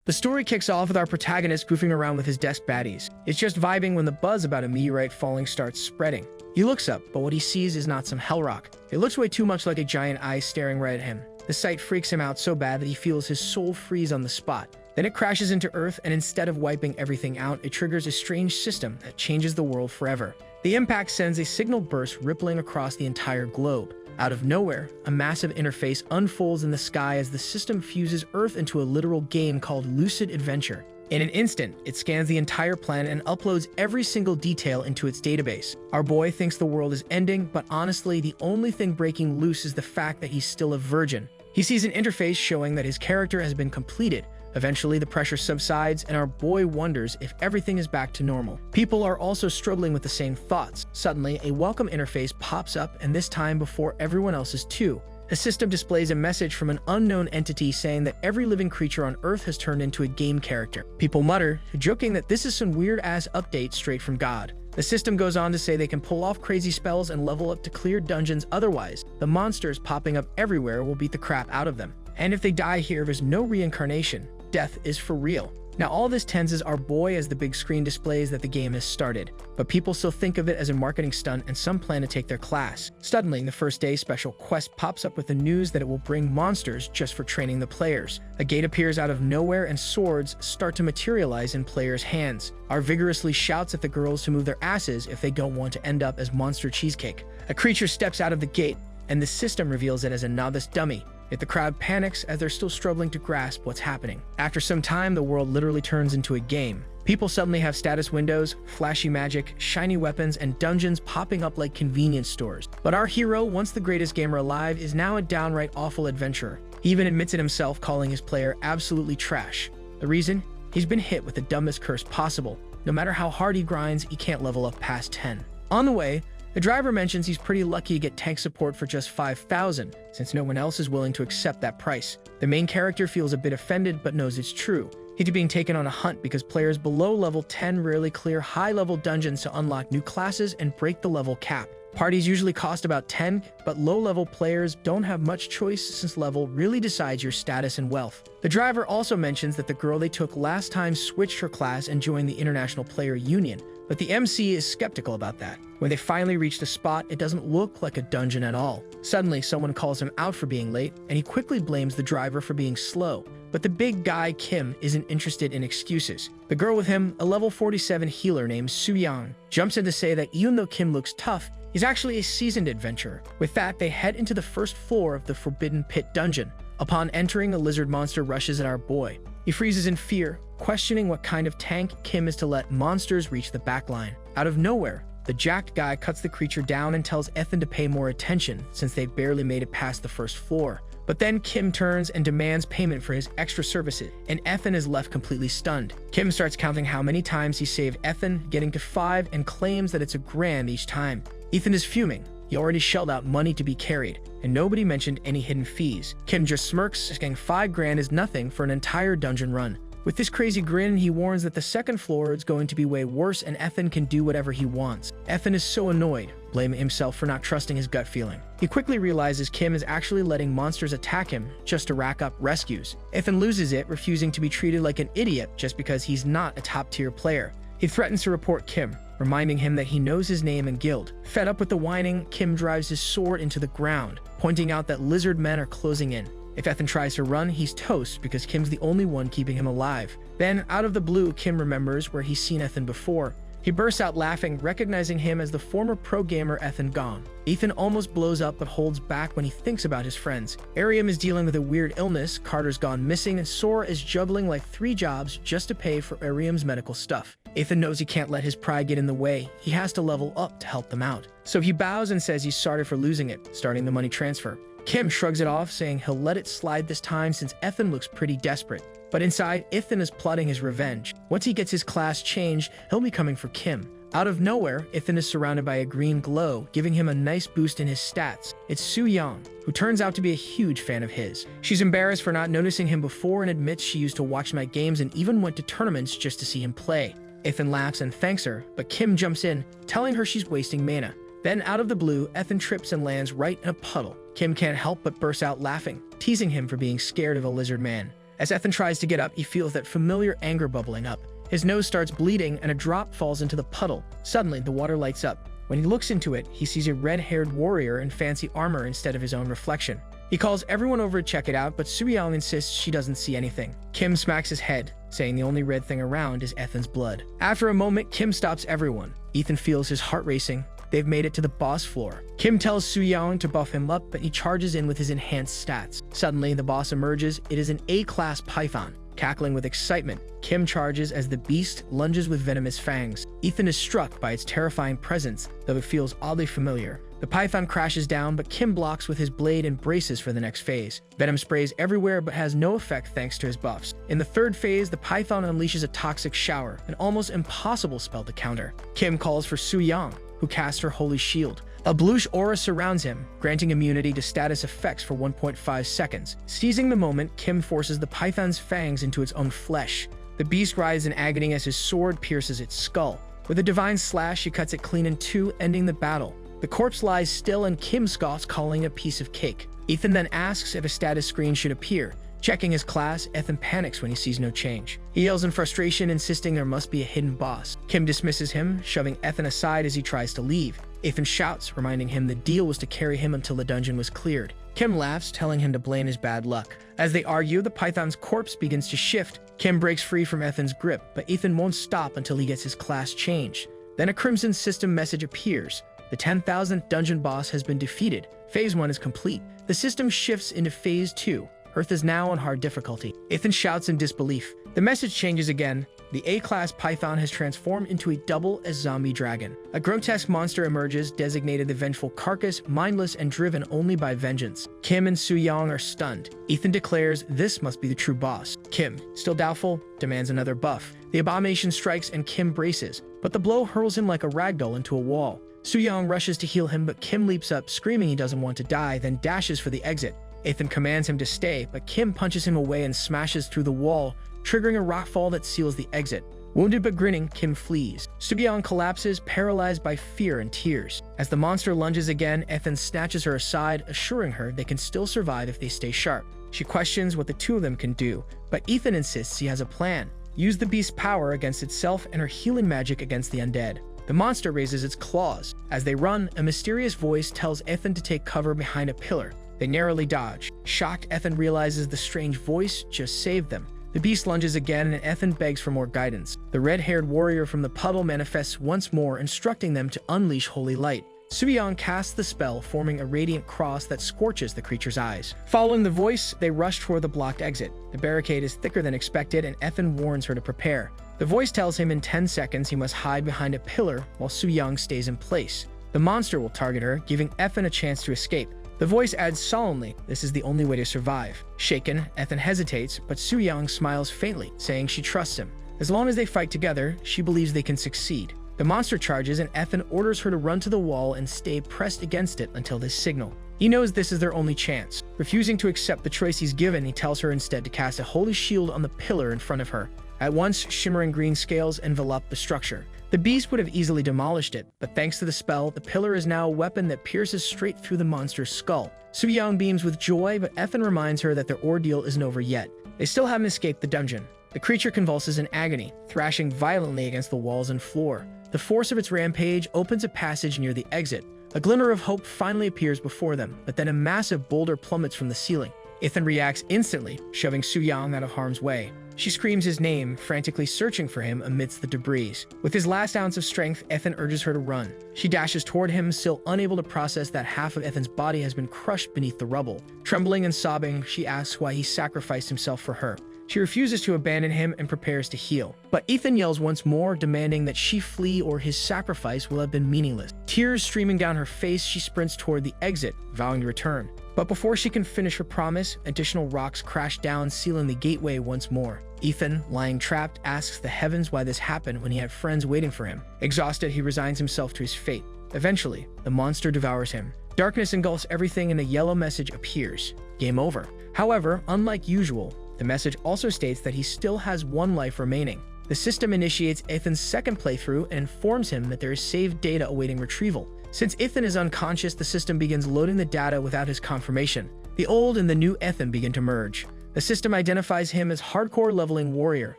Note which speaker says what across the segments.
Speaker 1: The story kicks off with our protagonist goofing around with his desk baddies. It's just vibing when the buzz about a meteorite falling starts spreading. He looks up, but what he sees is not some hell rock. It looks way too much like a giant eye staring right at him. The sight freaks him out so bad that he feels his soul freeze on the spot. Then it crashes into Earth, and instead of wiping everything out, it triggers a strange system that changes the world forever. The impact sends a signal burst rippling across the entire globe. Out of nowhere, a massive interface unfolds in the sky as the system fuses Earth into a literal game called Lucid Adventure. In an instant, it scans the entire planet and uploads every single detail into its database. Our boy thinks the world is ending, but honestly, the only thing breaking loose is the fact that he's still a virgin. He sees an interface showing that his character has been completed. Eventually, the pressure subsides, and our boy wonders if everything is back to normal. People are also struggling with the same thoughts. Suddenly, a welcome interface pops up, and this time before everyone else's too. The system displays a message from an unknown entity saying that every living creature on Earth has turned into a game character. People mutter, joking that this is some weird-ass update straight from God. The system goes on to say they can pull off crazy spells and level up to clear dungeons otherwise. The monsters popping up everywhere will beat the crap out of them. And if they die here, there's no reincarnation. Death is for real. Now all this tenses our boy as the big screen displays that the game has started, but people still think of it as a marketing stunt and some plan to take their class. Suddenly, the first day special quest pops up with the news that it will bring monsters just for training the players. A gate appears out of nowhere and swords start to materialize in players' hands. R vigorously shouts at the girls to move their asses if they don't want to end up as monster cheesecake. A creature steps out of the gate, and the system reveals it as a novice dummy. Yet the crowd panics as they're still struggling to grasp what's happening. After some time, the world literally turns into a game. People suddenly have status windows, flashy magic, shiny weapons, and dungeons popping up like convenience stores. But our hero, once the greatest gamer alive, is now a downright awful adventurer. He even admits it himself, calling his player absolutely trash. The reason? He's been hit with the dumbest curse possible. No matter how hard he grinds, he can't level up past 10. On the way, the driver mentions he's pretty lucky to get tank support for just 5,000, since no one else is willing to accept that price. The main character feels a bit offended but knows it's true. He's being taken on a hunt because players below level 10 rarely clear high-level dungeons to unlock new classes and break the level cap. Parties usually cost about 10, but low-level players don't have much choice since level really decides your status and wealth. The driver also mentions that the girl they took last time switched her class and joined the International Player Union, but the MC is skeptical about that. When they finally reach the spot, it doesn't look like a dungeon at all. Suddenly, someone calls him out for being late, and he quickly blames the driver for being slow. But the big guy, Kim, isn't interested in excuses. The girl with him, a level 47 healer named Su-yang, jumps in to say that even though Kim looks tough, he's actually a seasoned adventurer. With that, they head into the first floor of the Forbidden Pit dungeon. Upon entering, a lizard monster rushes at our boy. He freezes in fear, questioning what kind of tank Kim is to let monsters reach the backline. Out of nowhere, the jacked guy cuts the creature down and tells Ethan to pay more attention since they barely made it past the first floor. But then Kim turns and demands payment for his extra services, and Ethan is left completely stunned. Kim starts counting how many times he saved Ethan, getting to 5, and claims that it's $1,000 each time. Ethan is fuming. He already shelled out money to be carried, and nobody mentioned any hidden fees. Kim just smirks, saying $5,000 is nothing for an entire dungeon run. With this crazy grin, he warns that the second floor is going to be way worse and Ethan can do whatever he wants. Ethan is so annoyed, blaming himself for not trusting his gut feeling. He quickly realizes Kim is actually letting monsters attack him just to rack up rescues. Ethan loses it, refusing to be treated like an idiot just because he's not a top-tier player. He threatens to report Kim, reminding him that he knows his name and guild. Fed up with the whining, Kim drives his sword into the ground, pointing out that lizard men are closing in. If Ethan tries to run, he's toast because Kim's the only one keeping him alive. Then, out of the blue, Kim remembers where he's seen Ethan before. He bursts out laughing, recognizing him as the former pro gamer Ethan Gong. Ethan almost blows up but holds back when he thinks about his friends. Ariam is dealing with a weird illness, Carter's gone missing, and Sora is juggling like 3 jobs just to pay for Ariam's medical stuff. Ethan knows he can't let his pride get in the way. He has to level up to help them out. So he bows and says he's sorry for losing it, starting the money transfer. Kim shrugs it off, saying he'll let it slide this time since Ethan looks pretty desperate. But inside, Ethan is plotting his revenge. Once he gets his class changed, he'll be coming for Kim. Out of nowhere, Ethan is surrounded by a green glow, giving him a nice boost in his stats. It's Su-yang, who turns out to be a huge fan of his. She's embarrassed for not noticing him before and admits she used to watch my games and even went to tournaments just to see him play. Ethan laughs and thanks her, but Kim jumps in, telling her she's wasting mana. Then, out of the blue, Ethan trips and lands right in a puddle. Kim can't help but burst out laughing, teasing him for being scared of a lizard man. As Ethan tries to get up, he feels that familiar anger bubbling up. His nose starts bleeding and a drop falls into the puddle. Suddenly, the water lights up. When he looks into it, he sees a red-haired warrior in fancy armor instead of his own reflection. He calls everyone over to check it out, but Soo-young insists she doesn't see anything. Kim smacks his head, saying the only red thing around is Ethan's blood. After a moment, Kim stops everyone. Ethan feels his heart racing. They've made it to the boss floor. Kim tells Soo-young to buff him up, but he charges in with his enhanced stats. Suddenly, the boss emerges. It is an A-class python. Cackling with excitement, Kim charges as the beast lunges with venomous fangs. Ethan is struck by its terrifying presence, though it feels oddly familiar. The python crashes down, but Kim blocks with his blade and braces for the next phase. Venom sprays everywhere but has no effect thanks to his buffs. In the third phase, the python unleashes a toxic shower, an almost impossible spell to counter. Kim calls for Soo-young, who casts her holy shield. A bluish aura surrounds him, granting immunity to status effects for 1.5 seconds. Seizing the moment, Kim forces the python's fangs into its own flesh. The beast writhes in agony as his sword pierces its skull. With a divine slash, he cuts it clean in two, ending the battle. The corpse lies still and Kim scoffs, calling it a piece of cake. Ethan then asks if a status screen should appear. Checking his class, Ethan panics when he sees no change. He yells in frustration, insisting there must be a hidden boss. Kim dismisses him, shoving Ethan aside as he tries to leave. Ethan shouts, reminding him the deal was to carry him until the dungeon was cleared. Kim laughs, telling him to blame his bad luck. As they argue, the python's corpse begins to shift. Kim breaks free from Ethan's grip, but Ethan won't stop until he gets his class changed. Then a Crimson System message appears. The 10,000th dungeon boss has been defeated. Phase 1 is complete. The system shifts into Phase 2. Earth is now on hard difficulty. Ethan shouts in disbelief. The message changes again. The A-class python has transformed into a double-as zombie dragon. A grotesque monster emerges, designated the vengeful carcass, mindless and driven only by vengeance. Kim and Soo-young are stunned. Ethan declares this must be the true boss. Kim, still doubtful, demands another buff. The abomination strikes and Kim braces, but the blow hurls him like a ragdoll into a wall. Soo-young rushes to heal him, but Kim leaps up, screaming he doesn't want to die, then dashes for the exit. Ethan commands him to stay, but Kim punches him away and smashes through the wall, triggering a rockfall that seals the exit. Wounded but grinning, Kim flees. Soo-young collapses, paralyzed by fear and tears. As the monster lunges again, Ethan snatches her aside, assuring her they can still survive if they stay sharp. She questions what the two of them can do, but Ethan insists he has a plan. Use the beast's power against itself and her healing magic against the undead. The monster raises its claws. As they run, a mysterious voice tells Ethan to take cover behind a pillar. They narrowly dodge. Shocked, Ethan realizes the strange voice just saved them. The beast lunges again and Ethan begs for more guidance. The red-haired warrior from the puddle manifests once more, instructing them to unleash holy light. Soo-young casts the spell, forming a radiant cross that scorches the creature's eyes. Following the voice, they rush toward the blocked exit. The barricade is thicker than expected and Ethan warns her to prepare. The voice tells him in 10 seconds he must hide behind a pillar while Soo-young stays in place. The monster will target her, giving Ethan a chance to escape. The voice adds solemnly, this is the only way to survive. Shaken, Ethan hesitates, but Soo-young smiles faintly, saying she trusts him. As long as they fight together, she believes they can succeed. The monster charges and Ethan orders her to run to the wall and stay pressed against it until this signal. He knows this is their only chance. Refusing to accept the choice he's given, he tells her instead to cast a holy shield on the pillar in front of her. At once, shimmering green scales envelop the structure. The beast would have easily demolished it, but thanks to the spell, the pillar is now a weapon that pierces straight through the monster's skull. Soo-young beams with joy, but Ethan reminds her that their ordeal isn't over yet. They still haven't escaped the dungeon. The creature convulses in agony, thrashing violently against the walls and floor. The force of its rampage opens a passage near the exit. A glimmer of hope finally appears before them, but then a massive boulder plummets from the ceiling. Ethan reacts instantly, shoving Soo-young out of harm's way. She screams his name, frantically searching for him amidst the debris. With his last ounce of strength, Ethan urges her to run. She dashes toward him, still unable to process that half of Ethan's body has been crushed beneath the rubble. Trembling and sobbing, she asks why he sacrificed himself for her. She refuses to abandon him and prepares to heal. But Ethan yells once more, demanding that she flee or his sacrifice will have been meaningless. Tears streaming down her face, she sprints toward the exit, vowing to return. But before she can finish her promise, additional rocks crash down, sealing the gateway once more. Ethan, lying trapped, asks the heavens why this happened when he had friends waiting for him. Exhausted, he resigns himself to his fate. Eventually, the monster devours him. Darkness engulfs everything and a yellow message appears. Game over. However, unlike usual, the message also states that he still has one life remaining. The system initiates Ethan's second playthrough and informs him that there is saved data awaiting retrieval. Since Ethan is unconscious, the system begins loading the data without his confirmation. The old and the new Ethan begin to merge. The system identifies him as hardcore leveling warrior,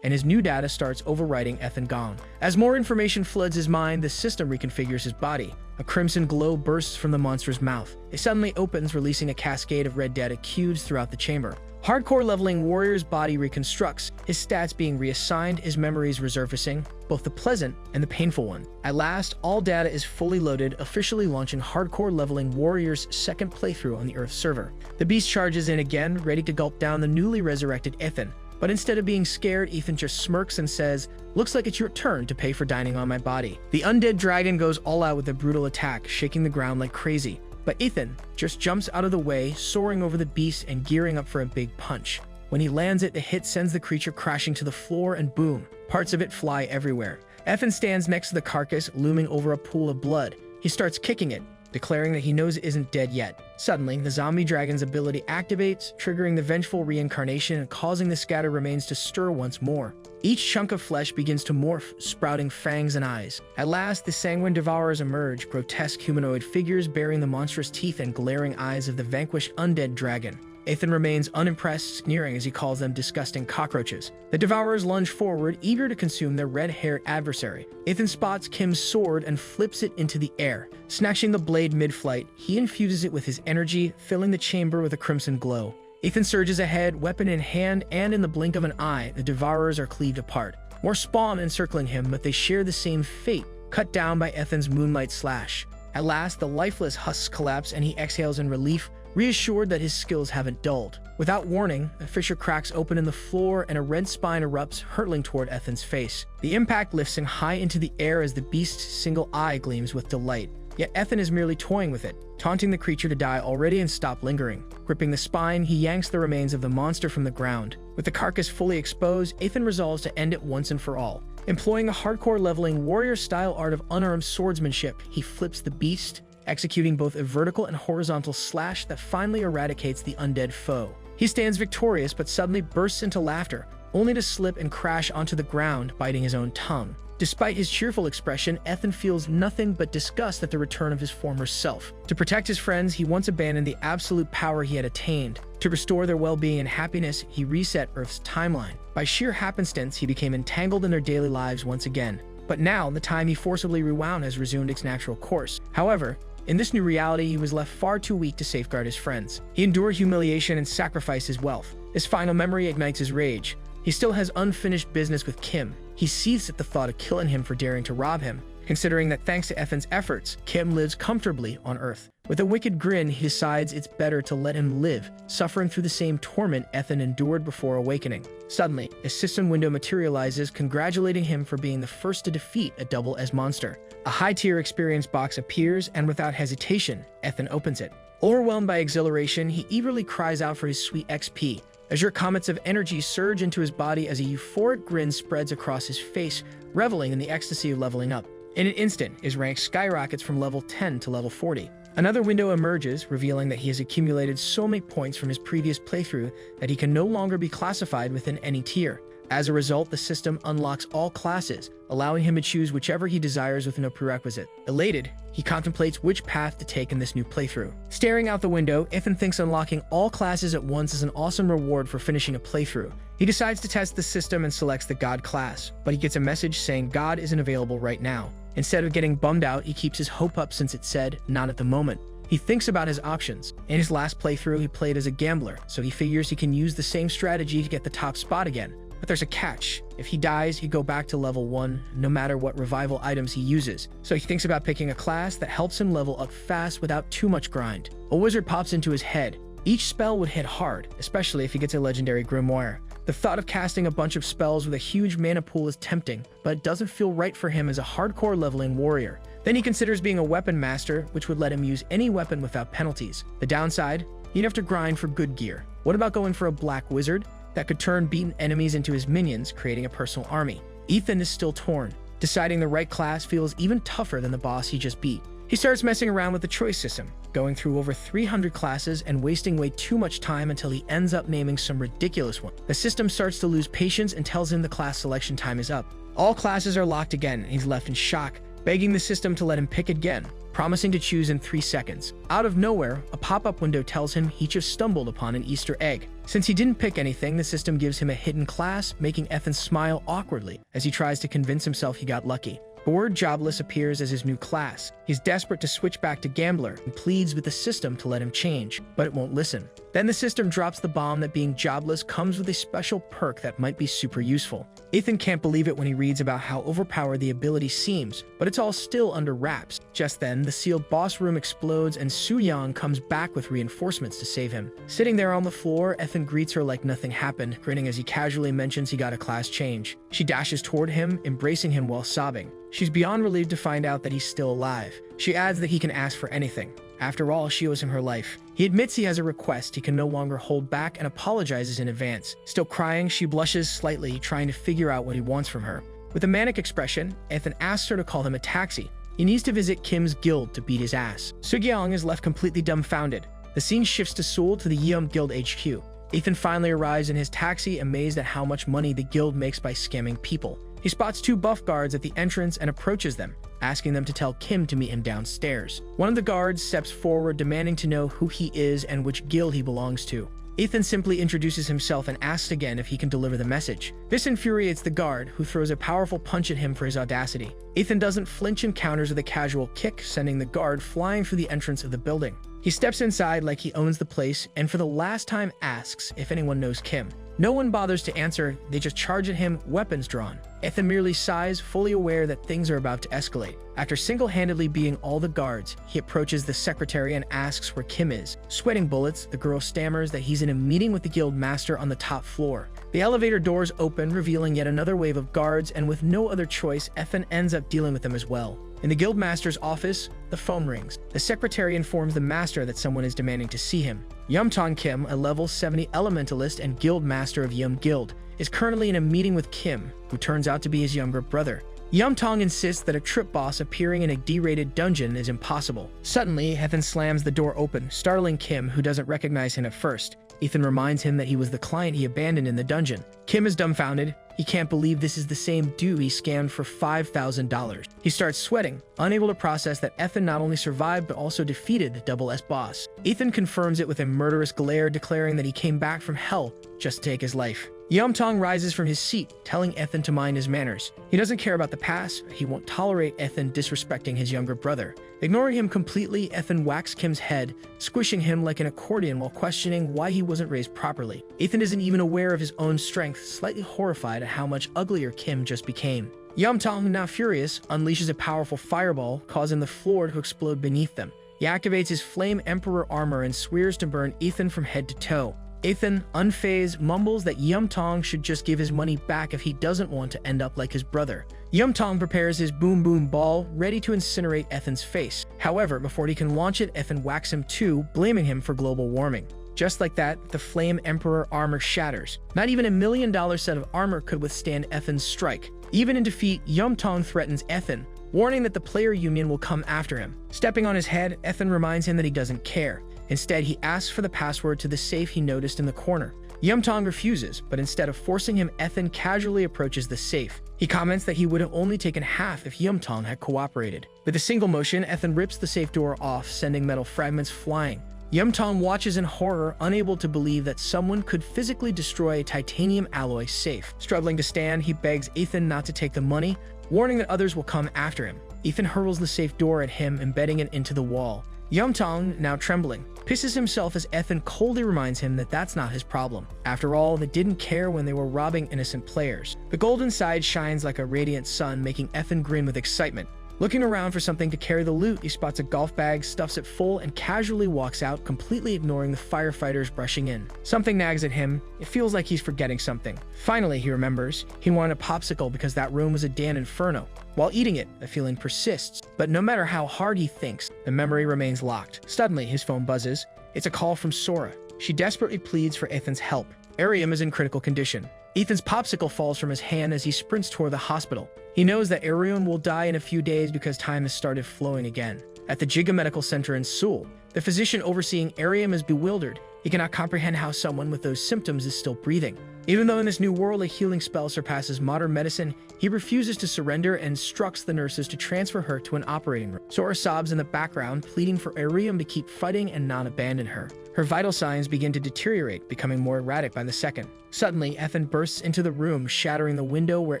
Speaker 1: and his new data starts overwriting Ethan Gong. As more information floods his mind, the system reconfigures his body. A crimson glow bursts from the monster's mouth. It suddenly opens, releasing a cascade of red data cubes throughout the chamber. Hardcore leveling warrior's body reconstructs, his stats being reassigned, his memories resurfacing, both the pleasant and the painful one. At last, all data is fully loaded, officially launching hardcore leveling warrior's second playthrough on the Earth server. The beast charges in again, ready to gulp down the newly resurrected Ethan. But instead of being scared, Ethan just smirks and says, "Looks like it's your turn to pay for dining on my body." The undead dragon goes all out with a brutal attack, shaking the ground like crazy. But Ethan just jumps out of the way, soaring over the beast and gearing up for a big punch. When he lands it, the hit sends the creature crashing to the floor, and boom, parts of it fly everywhere. Ethan stands next to the carcass, looming over a pool of blood. He starts kicking it, declaring that he knows it isn't dead yet. Suddenly, the zombie dragon's ability activates, triggering the vengeful reincarnation and causing the scattered remains to stir once more. Each chunk of flesh begins to morph, sprouting fangs and eyes. At last, the sanguine devourers emerge, grotesque humanoid figures bearing the monstrous teeth and glaring eyes of the vanquished undead dragon. Ethan remains unimpressed, sneering as he calls them disgusting cockroaches. The devourers lunge forward, eager to consume their red-haired adversary. Ethan spots Kim's sword and flips it into the air. Snatching the blade mid-flight, he infuses it with his energy, filling the chamber with a crimson glow. Ethan surges ahead, weapon in hand, and in the blink of an eye, the devourers are cleaved apart. More spawn encircling him, but they share the same fate, cut down by Ethan's moonlight slash. At last, the lifeless husks collapse and he exhales in relief, reassured that his skills haven't dulled. Without warning, a fissure cracks open in the floor and a red spine erupts, hurtling toward Ethan's face. The impact lifts him high into the air as the beast's single eye gleams with delight. Yet Ethan is merely toying with it, taunting the creature to die already and stop lingering. Gripping the spine, he yanks the remains of the monster from the ground. With the carcass fully exposed, Ethan resolves to end it once and for all. Employing a hardcore leveling warrior-style art of unarmed swordsmanship, he flips the beast, executing both a vertical and horizontal slash that finally eradicates the undead foe. He stands victorious but suddenly bursts into laughter, only to slip and crash onto the ground, biting his own tongue. Despite his cheerful expression, Ethan feels nothing but disgust at the return of his former self. To protect his friends, he once abandoned the absolute power he had attained. To restore their well-being and happiness, he reset Earth's timeline. By sheer happenstance, he became entangled in their daily lives once again. But now, the time he forcibly rewound has resumed its natural course. However, in this new reality, he was left far too weak to safeguard his friends. He endured humiliation and sacrificed his wealth. His final memory ignites his rage. He still has unfinished business with Kim. He seethes at the thought of killing him for daring to rob him, considering that thanks to Ethan's efforts, Kim lives comfortably on Earth. With a wicked grin, he decides it's better to let him live, suffering through the same torment Ethan endured before awakening. Suddenly, a system window materializes, congratulating him for being the first to defeat a double S monster. A high-tier experience box appears, and without hesitation, Ethan opens it. Overwhelmed by exhilaration, he eagerly cries out for his sweet XP. Azure comets of energy surge into his body as a euphoric grin spreads across his face, reveling in the ecstasy of leveling up. In an instant, his rank skyrockets from level 10 to level 40. Another window emerges, revealing that he has accumulated so many points from his previous playthrough that he can no longer be classified within any tier. As a result, the system unlocks all classes, allowing him to choose whichever he desires with no prerequisite. Elated, he contemplates which path to take in this new playthrough. Staring out the window, Ethan thinks unlocking all classes at once is an awesome reward for finishing a playthrough. He decides to test the system and selects the God class, but he gets a message saying God isn't available right now. Instead of getting bummed out, he keeps his hope up since it said, not at the moment. He thinks about his options. In his last playthrough, he played as a gambler, so he figures he can use the same strategy to get the top spot again. But there's a catch. If he dies, he'd go back to level 1, no matter what revival items he uses. So he thinks about picking a class that helps him level up fast without too much grind. A wizard pops into his head. Each spell would hit hard, especially if he gets a legendary grimoire. The thought of casting a bunch of spells with a huge mana pool is tempting, but it doesn't feel right for him as a hardcore leveling warrior. Then he considers being a weapon master, which would let him use any weapon without penalties. The downside? He'd have to grind for good gear. What about going for a black wizard? That could turn beaten enemies into his minions, creating a personal army. Ethan is still torn. Deciding the right class feels even tougher than the boss he just beat. He starts messing around with the choice system, going through over 300 classes and wasting way too much time until he ends up naming some ridiculous one. The system starts to lose patience and tells him the class selection time is up. All classes are locked again, and he's left in shock, begging the system to let him pick again, promising to choose in 3 seconds. Out of nowhere, a pop-up window tells him he just stumbled upon an Easter egg. Since he didn't pick anything, the system gives him a hidden class, making Ethan smile awkwardly as he tries to convince himself he got lucky. The word jobless appears as his new class. He's desperate to switch back to gambler and pleads with the system to let him change, but it won't listen. Then the system drops the bomb that being jobless comes with a special perk that might be super useful. Ethan can't believe it when he reads about how overpowered the ability seems, but it's all still under wraps. Just then, the sealed boss room explodes and Su-young comes back with reinforcements to save him. Sitting there on the floor, Ethan greets her like nothing happened, grinning as he casually mentions he got a class change. She dashes toward him, embracing him while sobbing. She's beyond relieved to find out that he's still alive. She adds that he can ask for anything. After all, she owes him her life. He admits he has a request he can no longer hold back and apologizes in advance. Still crying, she blushes slightly, trying to figure out what he wants from her. With a manic expression, Ethan asks her to call him a taxi. He needs to visit Kim's guild to beat his ass. Su-young is left completely dumbfounded. The scene shifts to Seoul to the Yeom Guild HQ. Ethan finally arrives in his taxi, amazed at how much money the guild makes by scamming people. He spots 2 buff guards at the entrance and approaches them, asking them to tell Kim to meet him downstairs. One of the guards steps forward, demanding to know who he is and which guild he belongs to. Ethan simply introduces himself and asks again if he can deliver the message. This infuriates the guard, who throws a powerful punch at him for his audacity. Ethan doesn't flinch and counters with a casual kick, sending the guard flying through the entrance of the building. He steps inside like he owns the place and for the last time asks if anyone knows Kim. No one bothers to answer, they just charge at him, weapons drawn. Ethan merely sighs, fully aware that things are about to escalate. After single-handedly beating all the guards, he approaches the secretary and asks where Kim is. Sweating bullets, the girl stammers that he's in a meeting with the guild master on the top floor. The elevator doors open, revealing yet another wave of guards, and with no other choice, Ethan ends up dealing with them as well. In the guild master's office, the phone rings. The secretary informs the master that someone is demanding to see him. Yeom Kim, a level 70 elementalist and guild master of Yeom Guild, is currently in a meeting with Kim, who turns out to be his younger brother. Yeom insists that a trip boss appearing in a D-rated dungeon is impossible. Suddenly, Ethan slams the door open, startling Kim, who doesn't recognize him at first. Ethan reminds him that he was the client he abandoned in the dungeon. Kim is dumbfounded. He can't believe this is the same dude he scammed for $5,000. He starts sweating, unable to process that Ethan not only survived but also defeated the Double S boss. Ethan confirms it with a murderous glare, declaring that he came back from hell just to take his life. Yeom rises from his seat, telling Ethan to mind his manners. He doesn't care about the past, but he won't tolerate Ethan disrespecting his younger brother. Ignoring him completely, Ethan whacks Kim's head, squishing him like an accordion while questioning why he wasn't raised properly. Ethan isn't even aware of his own strength, slightly horrified at how much uglier Kim just became. Yeom, now furious, unleashes a powerful fireball, causing the floor to explode beneath them. He activates his Flame Emperor armor and swears to burn Ethan from head to toe. Ethan, unfazed, mumbles that Yeom should just give his money back if he doesn't want to end up like his brother. Yeom prepares his boom boom ball, ready to incinerate Ethan's face. However, before he can launch it, Ethan whacks him too, blaming him for global warming. Just like that, the Flame Emperor armor shatters. Not even $1 million set of armor could withstand Ethan's strike. Even in defeat, Yeom threatens Ethan, warning that the player union will come after him. Stepping on his head, Ethan reminds him that he doesn't care. Instead, he asks for the password to the safe he noticed in the corner. Yeom refuses, but instead of forcing him, Ethan casually approaches the safe. He comments that he would have only taken half if Yeom had cooperated. With a single motion, Ethan rips the safe door off, sending metal fragments flying. Yeom watches in horror, unable to believe that someone could physically destroy a titanium alloy safe. Struggling to stand, he begs Ethan not to take the money, warning that others will come after him. Ethan hurls the safe door at him, embedding it into the wall. Yeom, now trembling, pisses himself as Ethan coldly reminds him that that's not his problem. After all, they didn't care when they were robbing innocent players. The golden side shines like a radiant sun, making Ethan grin with excitement. Looking around for something to carry the loot, he spots a golf bag, stuffs it full, and casually walks out, completely ignoring the firefighters brushing in. Something nags at him. It feels like he's forgetting something. Finally, he remembers. He wanted a popsicle because that room was a damn inferno. While eating it, the feeling persists, but no matter how hard he thinks, the memory remains locked. Suddenly, his phone buzzes. It's a call from Sora. She desperately pleads for Ethan's help. Ariam is in critical condition. Ethan's popsicle falls from his hand as he sprints toward the hospital. He knows that Ariam will die in a few days because time has started flowing again. At the Giga Medical Center in Seoul, the physician overseeing Ariam is bewildered. He cannot comprehend how someone with those symptoms is still breathing. Even though in this new world a healing spell surpasses modern medicine, he refuses to surrender and instructs the nurses to transfer her to an operating room. Sora sobs in the background, pleading for Arium to keep fighting and not abandon her. Her vital signs begin to deteriorate, becoming more erratic by the second. Suddenly, Ethan bursts into the room, shattering the window where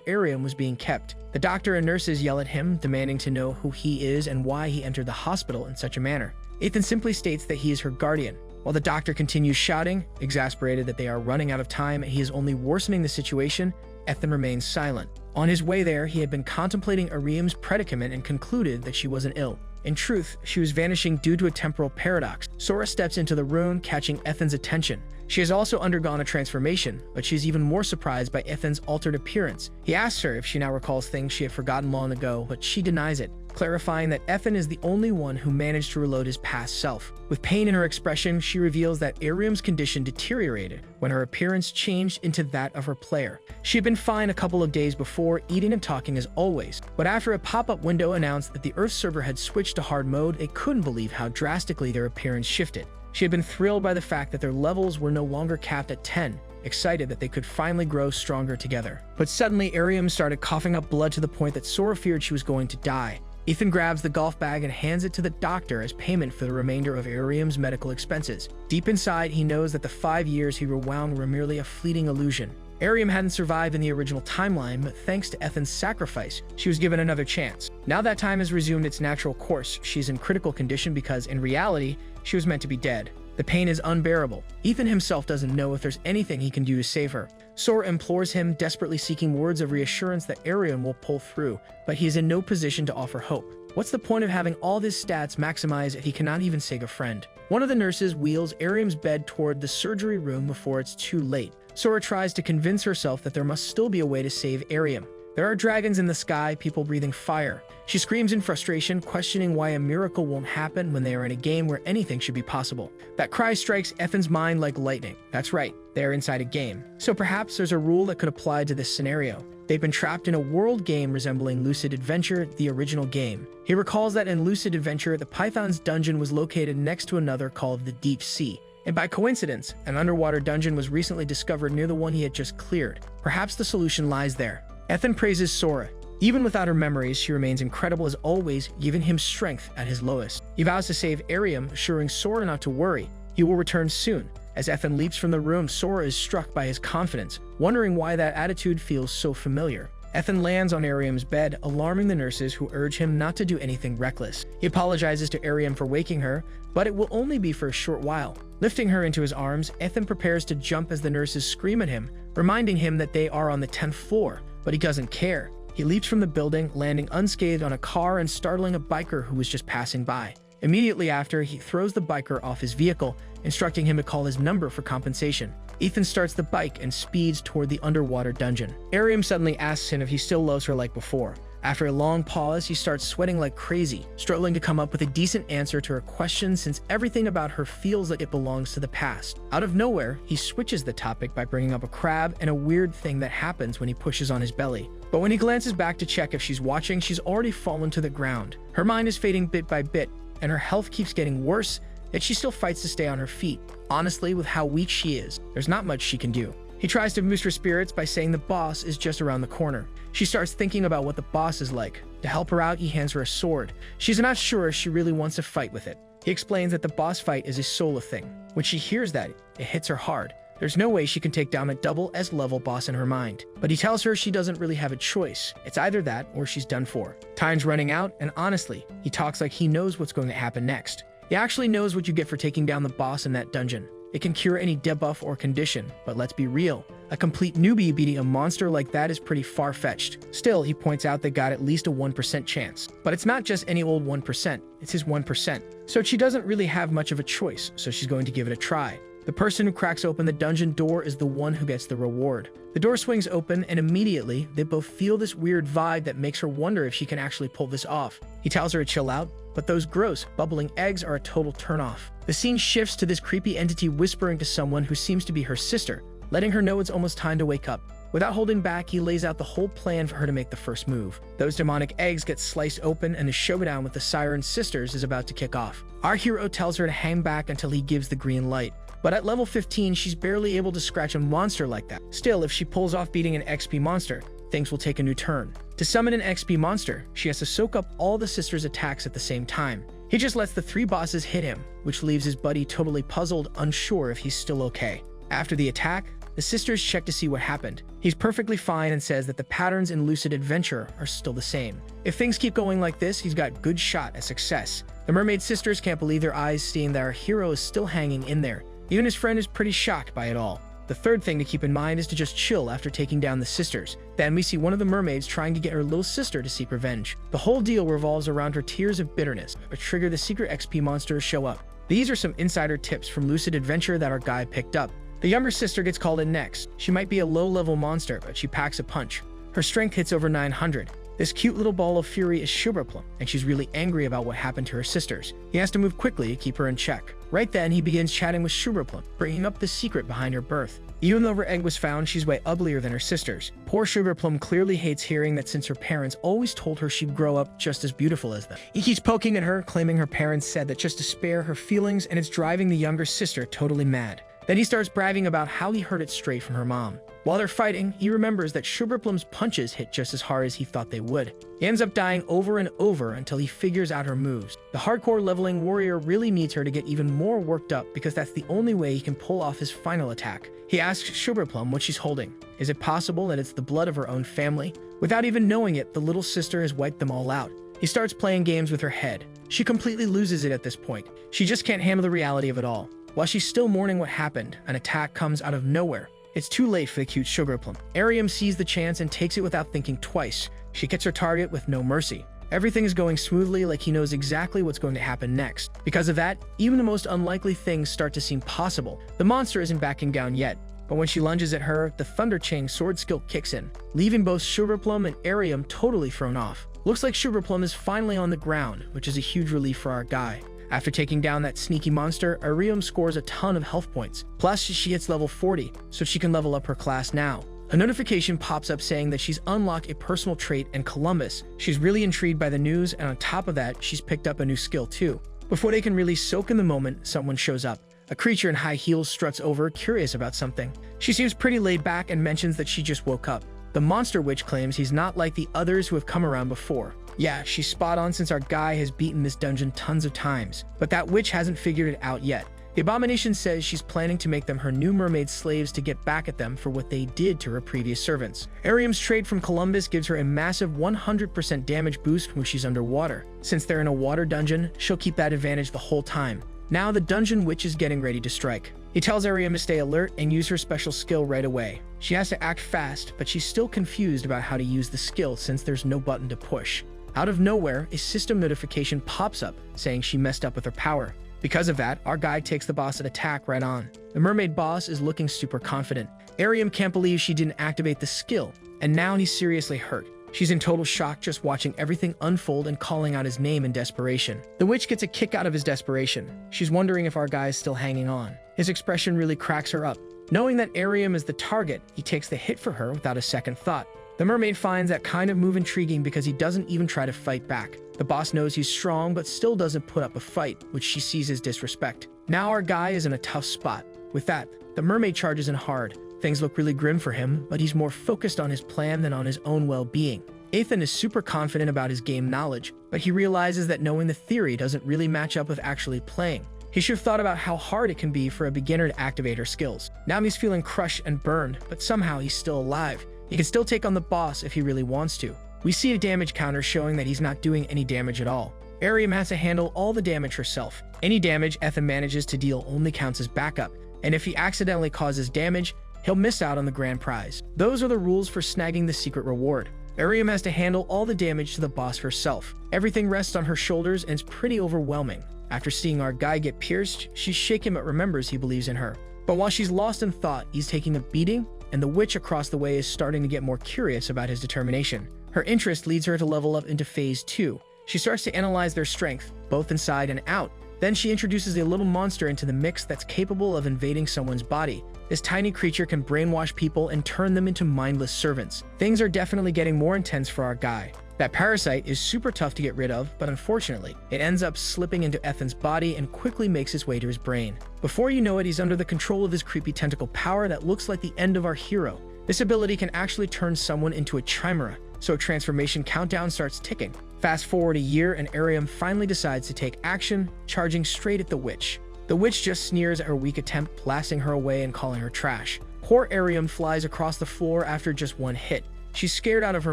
Speaker 1: Arium was being kept. The doctor and nurses yell at him, demanding to know who he is and why he entered the hospital in such a manner. Ethan simply states that he is her guardian. While the doctor continues shouting, exasperated that they are running out of time and he is only worsening the situation, Ethan remains silent. On his way there, he had been contemplating Arium's predicament and concluded that she wasn't ill. In truth, she was vanishing due to a temporal paradox. Sora steps into the room, catching Ethan's attention. She has also undergone a transformation, but she is even more surprised by Ethan's altered appearance. He asks her if she now recalls things she had forgotten long ago, but she denies it, clarifying that Ethan is the only one who managed to reload his past self. With pain in her expression, she reveals that Arium's condition deteriorated when her appearance changed into that of her player. She had been fine a couple of days before, eating and talking as always, but after a pop-up window announced that the Earth server had switched to hard mode, they couldn't believe how drastically their appearance shifted. She had been thrilled by the fact that their levels were no longer capped at 10, excited that they could finally grow stronger together. But suddenly, Arium started coughing up blood to the point that Sora feared she was going to die. Ethan grabs the golf bag and hands it to the doctor as payment for the remainder of Arium's medical expenses. Deep inside, he knows that the 5 years he rewound were merely a fleeting illusion. Arium hadn't survived in the original timeline, but thanks to Ethan's sacrifice, she was given another chance. Now that time has resumed its natural course. She's in critical condition because, in reality, she was meant to be dead. The pain is unbearable. Ethan himself doesn't know if there's anything he can do to save her. Sora implores him, desperately seeking words of reassurance that Arium will pull through, but he is in no position to offer hope. What's the point of having all his stats maximized if he cannot even save a friend? One of the nurses wheels Arium's bed toward the surgery room before it's too late. Sora tries to convince herself that there must still be a way to save Arium. There are dragons in the sky, people breathing fire. She screams in frustration, questioning why a miracle won't happen when they are in a game where anything should be possible. That cry strikes Ethan's mind like lightning. That's right, they are inside a game. So perhaps there's a rule that could apply to this scenario. They've been trapped in a world game resembling Lucid Adventure, the original game. He recalls that in Lucid Adventure, the Python's dungeon was located next to another called the Deep Sea. And by coincidence, an underwater dungeon was recently discovered near the one he had just cleared. Perhaps the solution lies there. Ethan praises Sora. Even without her memories, she remains incredible as always, giving him strength at his lowest. He vows to save Arium, assuring Sora not to worry. He will return soon. As Ethan leaps from the room, Sora is struck by his confidence, wondering why that attitude feels so familiar. Ethan lands on Arium's bed, alarming the nurses who urge him not to do anything reckless. He apologizes to Arium for waking her, but it will only be for a short while. Lifting her into his arms, Ethan prepares to jump as the nurses scream at him, reminding him that they are on the 10th floor, but he doesn't care. He leaps from the building, landing unscathed on a car and startling a biker who was just passing by. Immediately after, he throws the biker off his vehicle, instructing him to call his number for compensation. Ethan starts the bike and speeds toward the underwater dungeon. Arium suddenly asks him if he still loves her like before. After a long pause, he starts sweating like crazy, struggling to come up with a decent answer to her question since everything about her feels like it belongs to the past. Out of nowhere, he switches the topic by bringing up a crab and a weird thing that happens when he pushes on his belly. But when he glances back to check if she's watching, she's already fallen to the ground. Her mind is fading bit by bit, and her health keeps getting worse, yet she still fights to stay on her feet. Honestly, with how weak she is, there's not much she can do. He tries to boost her spirits by saying the boss is just around the corner. She starts thinking about what the boss is like. To help her out, he hands her a sword. She's not sure she really wants to fight with it. He explains that the boss fight is a solo thing. When she hears that, it hits her hard. There's no way she can take down a double S level boss in her mind. But he tells her she doesn't really have a choice. It's either that or she's done for. Time's running out, and honestly, he talks like he knows what's going to happen next. He actually knows what you get for taking down the boss in that dungeon. It can cure any debuff or condition, but let's be real. A complete newbie beating a monster like that is pretty far-fetched. Still, he points out they got at least a 1% chance. But it's not just any old 1%, it's his 1%. So she doesn't really have much of a choice, so she's going to give it a try. The person who cracks open the dungeon door is the one who gets the reward. The door swings open, and immediately, they both feel this weird vibe that makes her wonder if she can actually pull this off. He tells her to chill out, but those gross, bubbling eggs are a total turnoff. The scene shifts to this creepy entity whispering to someone who seems to be her sister, letting her know it's almost time to wake up. Without holding back, he lays out the whole plan for her to make the first move. Those demonic eggs get sliced open, and the showdown with the Siren sisters is about to kick off. Our hero tells her to hang back until he gives the green light. But at level 15, she's barely able to scratch a monster like that. Still, if she pulls off beating an XP monster, things will take a new turn. To summon an XP monster, she has to soak up all the sisters' attacks at the same time. He just lets the 3 bosses hit him, which leaves his buddy totally puzzled, unsure if he's still okay. After the attack, the sisters check to see what happened. He's perfectly fine and says that the patterns in Lucid Adventure are still the same. If things keep going like this, he's got good shot at success. The mermaid sisters can't believe their eyes seeing that our hero is still hanging in there. Even his friend is pretty shocked by it all. The third thing to keep in mind is to just chill after taking down the sisters. Then we see one of the mermaids trying to get her little sister to seek revenge. The whole deal revolves around her tears of bitterness, but trigger the secret XP monsters show up. These are some insider tips from Lucid Adventure that our guy picked up. The younger sister gets called in next. She might be a low-level monster, but she packs a punch. Her strength hits over 900. This cute little ball of fury is Sugarplum, and she's really angry about what happened to her sisters. He has to move quickly to keep her in check. Right then, he begins chatting with Sugarplum, bringing up the secret behind her birth. Even though her egg was found, she's way uglier than her sisters. Poor Sugarplum clearly hates hearing that since her parents always told her she'd grow up just as beautiful as them. He keeps poking at her, claiming her parents said that just to spare her feelings, and it's driving the younger sister totally mad. Then he starts bragging about how he heard it straight from her mom. While they're fighting, he remembers that Sugarplum's punches hit just as hard as he thought they would. He ends up dying over and over until he figures out her moves. The hardcore leveling warrior really needs her to get even more worked up because that's the only way he can pull off his final attack. He asks Sugarplum what she's holding. Is it possible that it's the blood of her own family? Without even knowing it, the little sister has wiped them all out. He starts playing games with her head. She completely loses it at this point. She just can't handle the reality of it all. While she's still mourning what happened, an attack comes out of nowhere. It's too late for the cute Sugarplum. Arium sees the chance and takes it without thinking twice. She gets her target with no mercy. Everything is going smoothly, like he knows exactly what's going to happen next. Because of that, even the most unlikely things start to seem possible. The monster isn't backing down yet, but when she lunges at her, the Thunder Chain sword skill kicks in, leaving both Sugarplum and Arium totally thrown off. Looks like Sugarplum is finally on the ground, which is a huge relief for our guy. After taking down that sneaky monster, Arium scores a ton of health points. Plus, she hits level 40, so she can level up her class now. A notification pops up saying that she's unlocked a personal trait in Columbus. She's really intrigued by the news, and on top of that, she's picked up a new skill too. Before they can really soak in the moment, someone shows up. A creature in high heels struts over, curious about something. She seems pretty laid back and mentions that she just woke up. The monster witch claims he's not like the others who have come around before. Yeah, she's spot on since our guy has beaten this dungeon tons of times, but that witch hasn't figured it out yet. The abomination says she's planning to make them her new mermaid slaves to get back at them for what they did to her previous servants. Arium's trade from Columbus gives her a massive 100% damage boost when she's underwater. Since they're in a water dungeon, she'll keep that advantage the whole time. Now the dungeon witch is getting ready to strike. He tells Arium to stay alert and use her special skill right away. She has to act fast, but she's still confused about how to use the skill since there's no button to push. Out of nowhere, a system notification pops up saying she messed up with her power. Because of that, our guy takes the boss at attack right on. The mermaid boss is looking super confident. Arium can't believe she didn't activate the skill, and now he's seriously hurt. She's in total shock just watching everything unfold and calling out his name in desperation. The witch gets a kick out of his desperation. She's wondering if our guy is still hanging on. His expression really cracks her up. Knowing that Arium is the target, he takes the hit for her without a second thought. The mermaid finds that kind of move intriguing because he doesn't even try to fight back. The boss knows he's strong but still doesn't put up a fight, which she sees as disrespect. Now our guy is in a tough spot. With that, the mermaid charges in hard. Things look really grim for him, but he's more focused on his plan than on his own well-being. Ethan is super confident about his game knowledge, but he realizes that knowing the theory doesn't really match up with actually playing. He should have thought about how hard it can be for a beginner to activate her skills. Now he's feeling crushed and burned, but somehow he's still alive. He can still take on the boss if he really wants to. We see a damage counter showing that he's not doing any damage at all. Arium has to handle all the damage herself. Any damage Ethan manages to deal only counts as backup, and if he accidentally causes damage, he'll miss out on the grand prize. Those are the rules for snagging the secret reward. Arium has to handle all the damage to the boss herself. Everything rests on her shoulders and it's pretty overwhelming. After seeing our guy get pierced, she's shaken but remembers he believes in her. But while she's lost in thought, he's taking a beating, and the witch across the way is starting to get more curious about his determination. Her interest leads her to level up into Phase 2. She starts to analyze their strength, both inside and out. Then she introduces a little monster into the mix that's capable of invading someone's body. This tiny creature can brainwash people and turn them into mindless servants. Things are definitely getting more intense for our guy. That parasite is super tough to get rid of, but unfortunately, it ends up slipping into Ethan's body and quickly makes its way to his brain. Before you know it, he's under the control of this creepy tentacle power that looks like the end of our hero. This ability can actually turn someone into a chimera, so a transformation countdown starts ticking. Fast forward a year and Arium finally decides to take action, charging straight at the witch. The witch just sneers at her weak attempt, blasting her away and calling her trash. Poor Arium flies across the floor after just one hit. She's scared out of her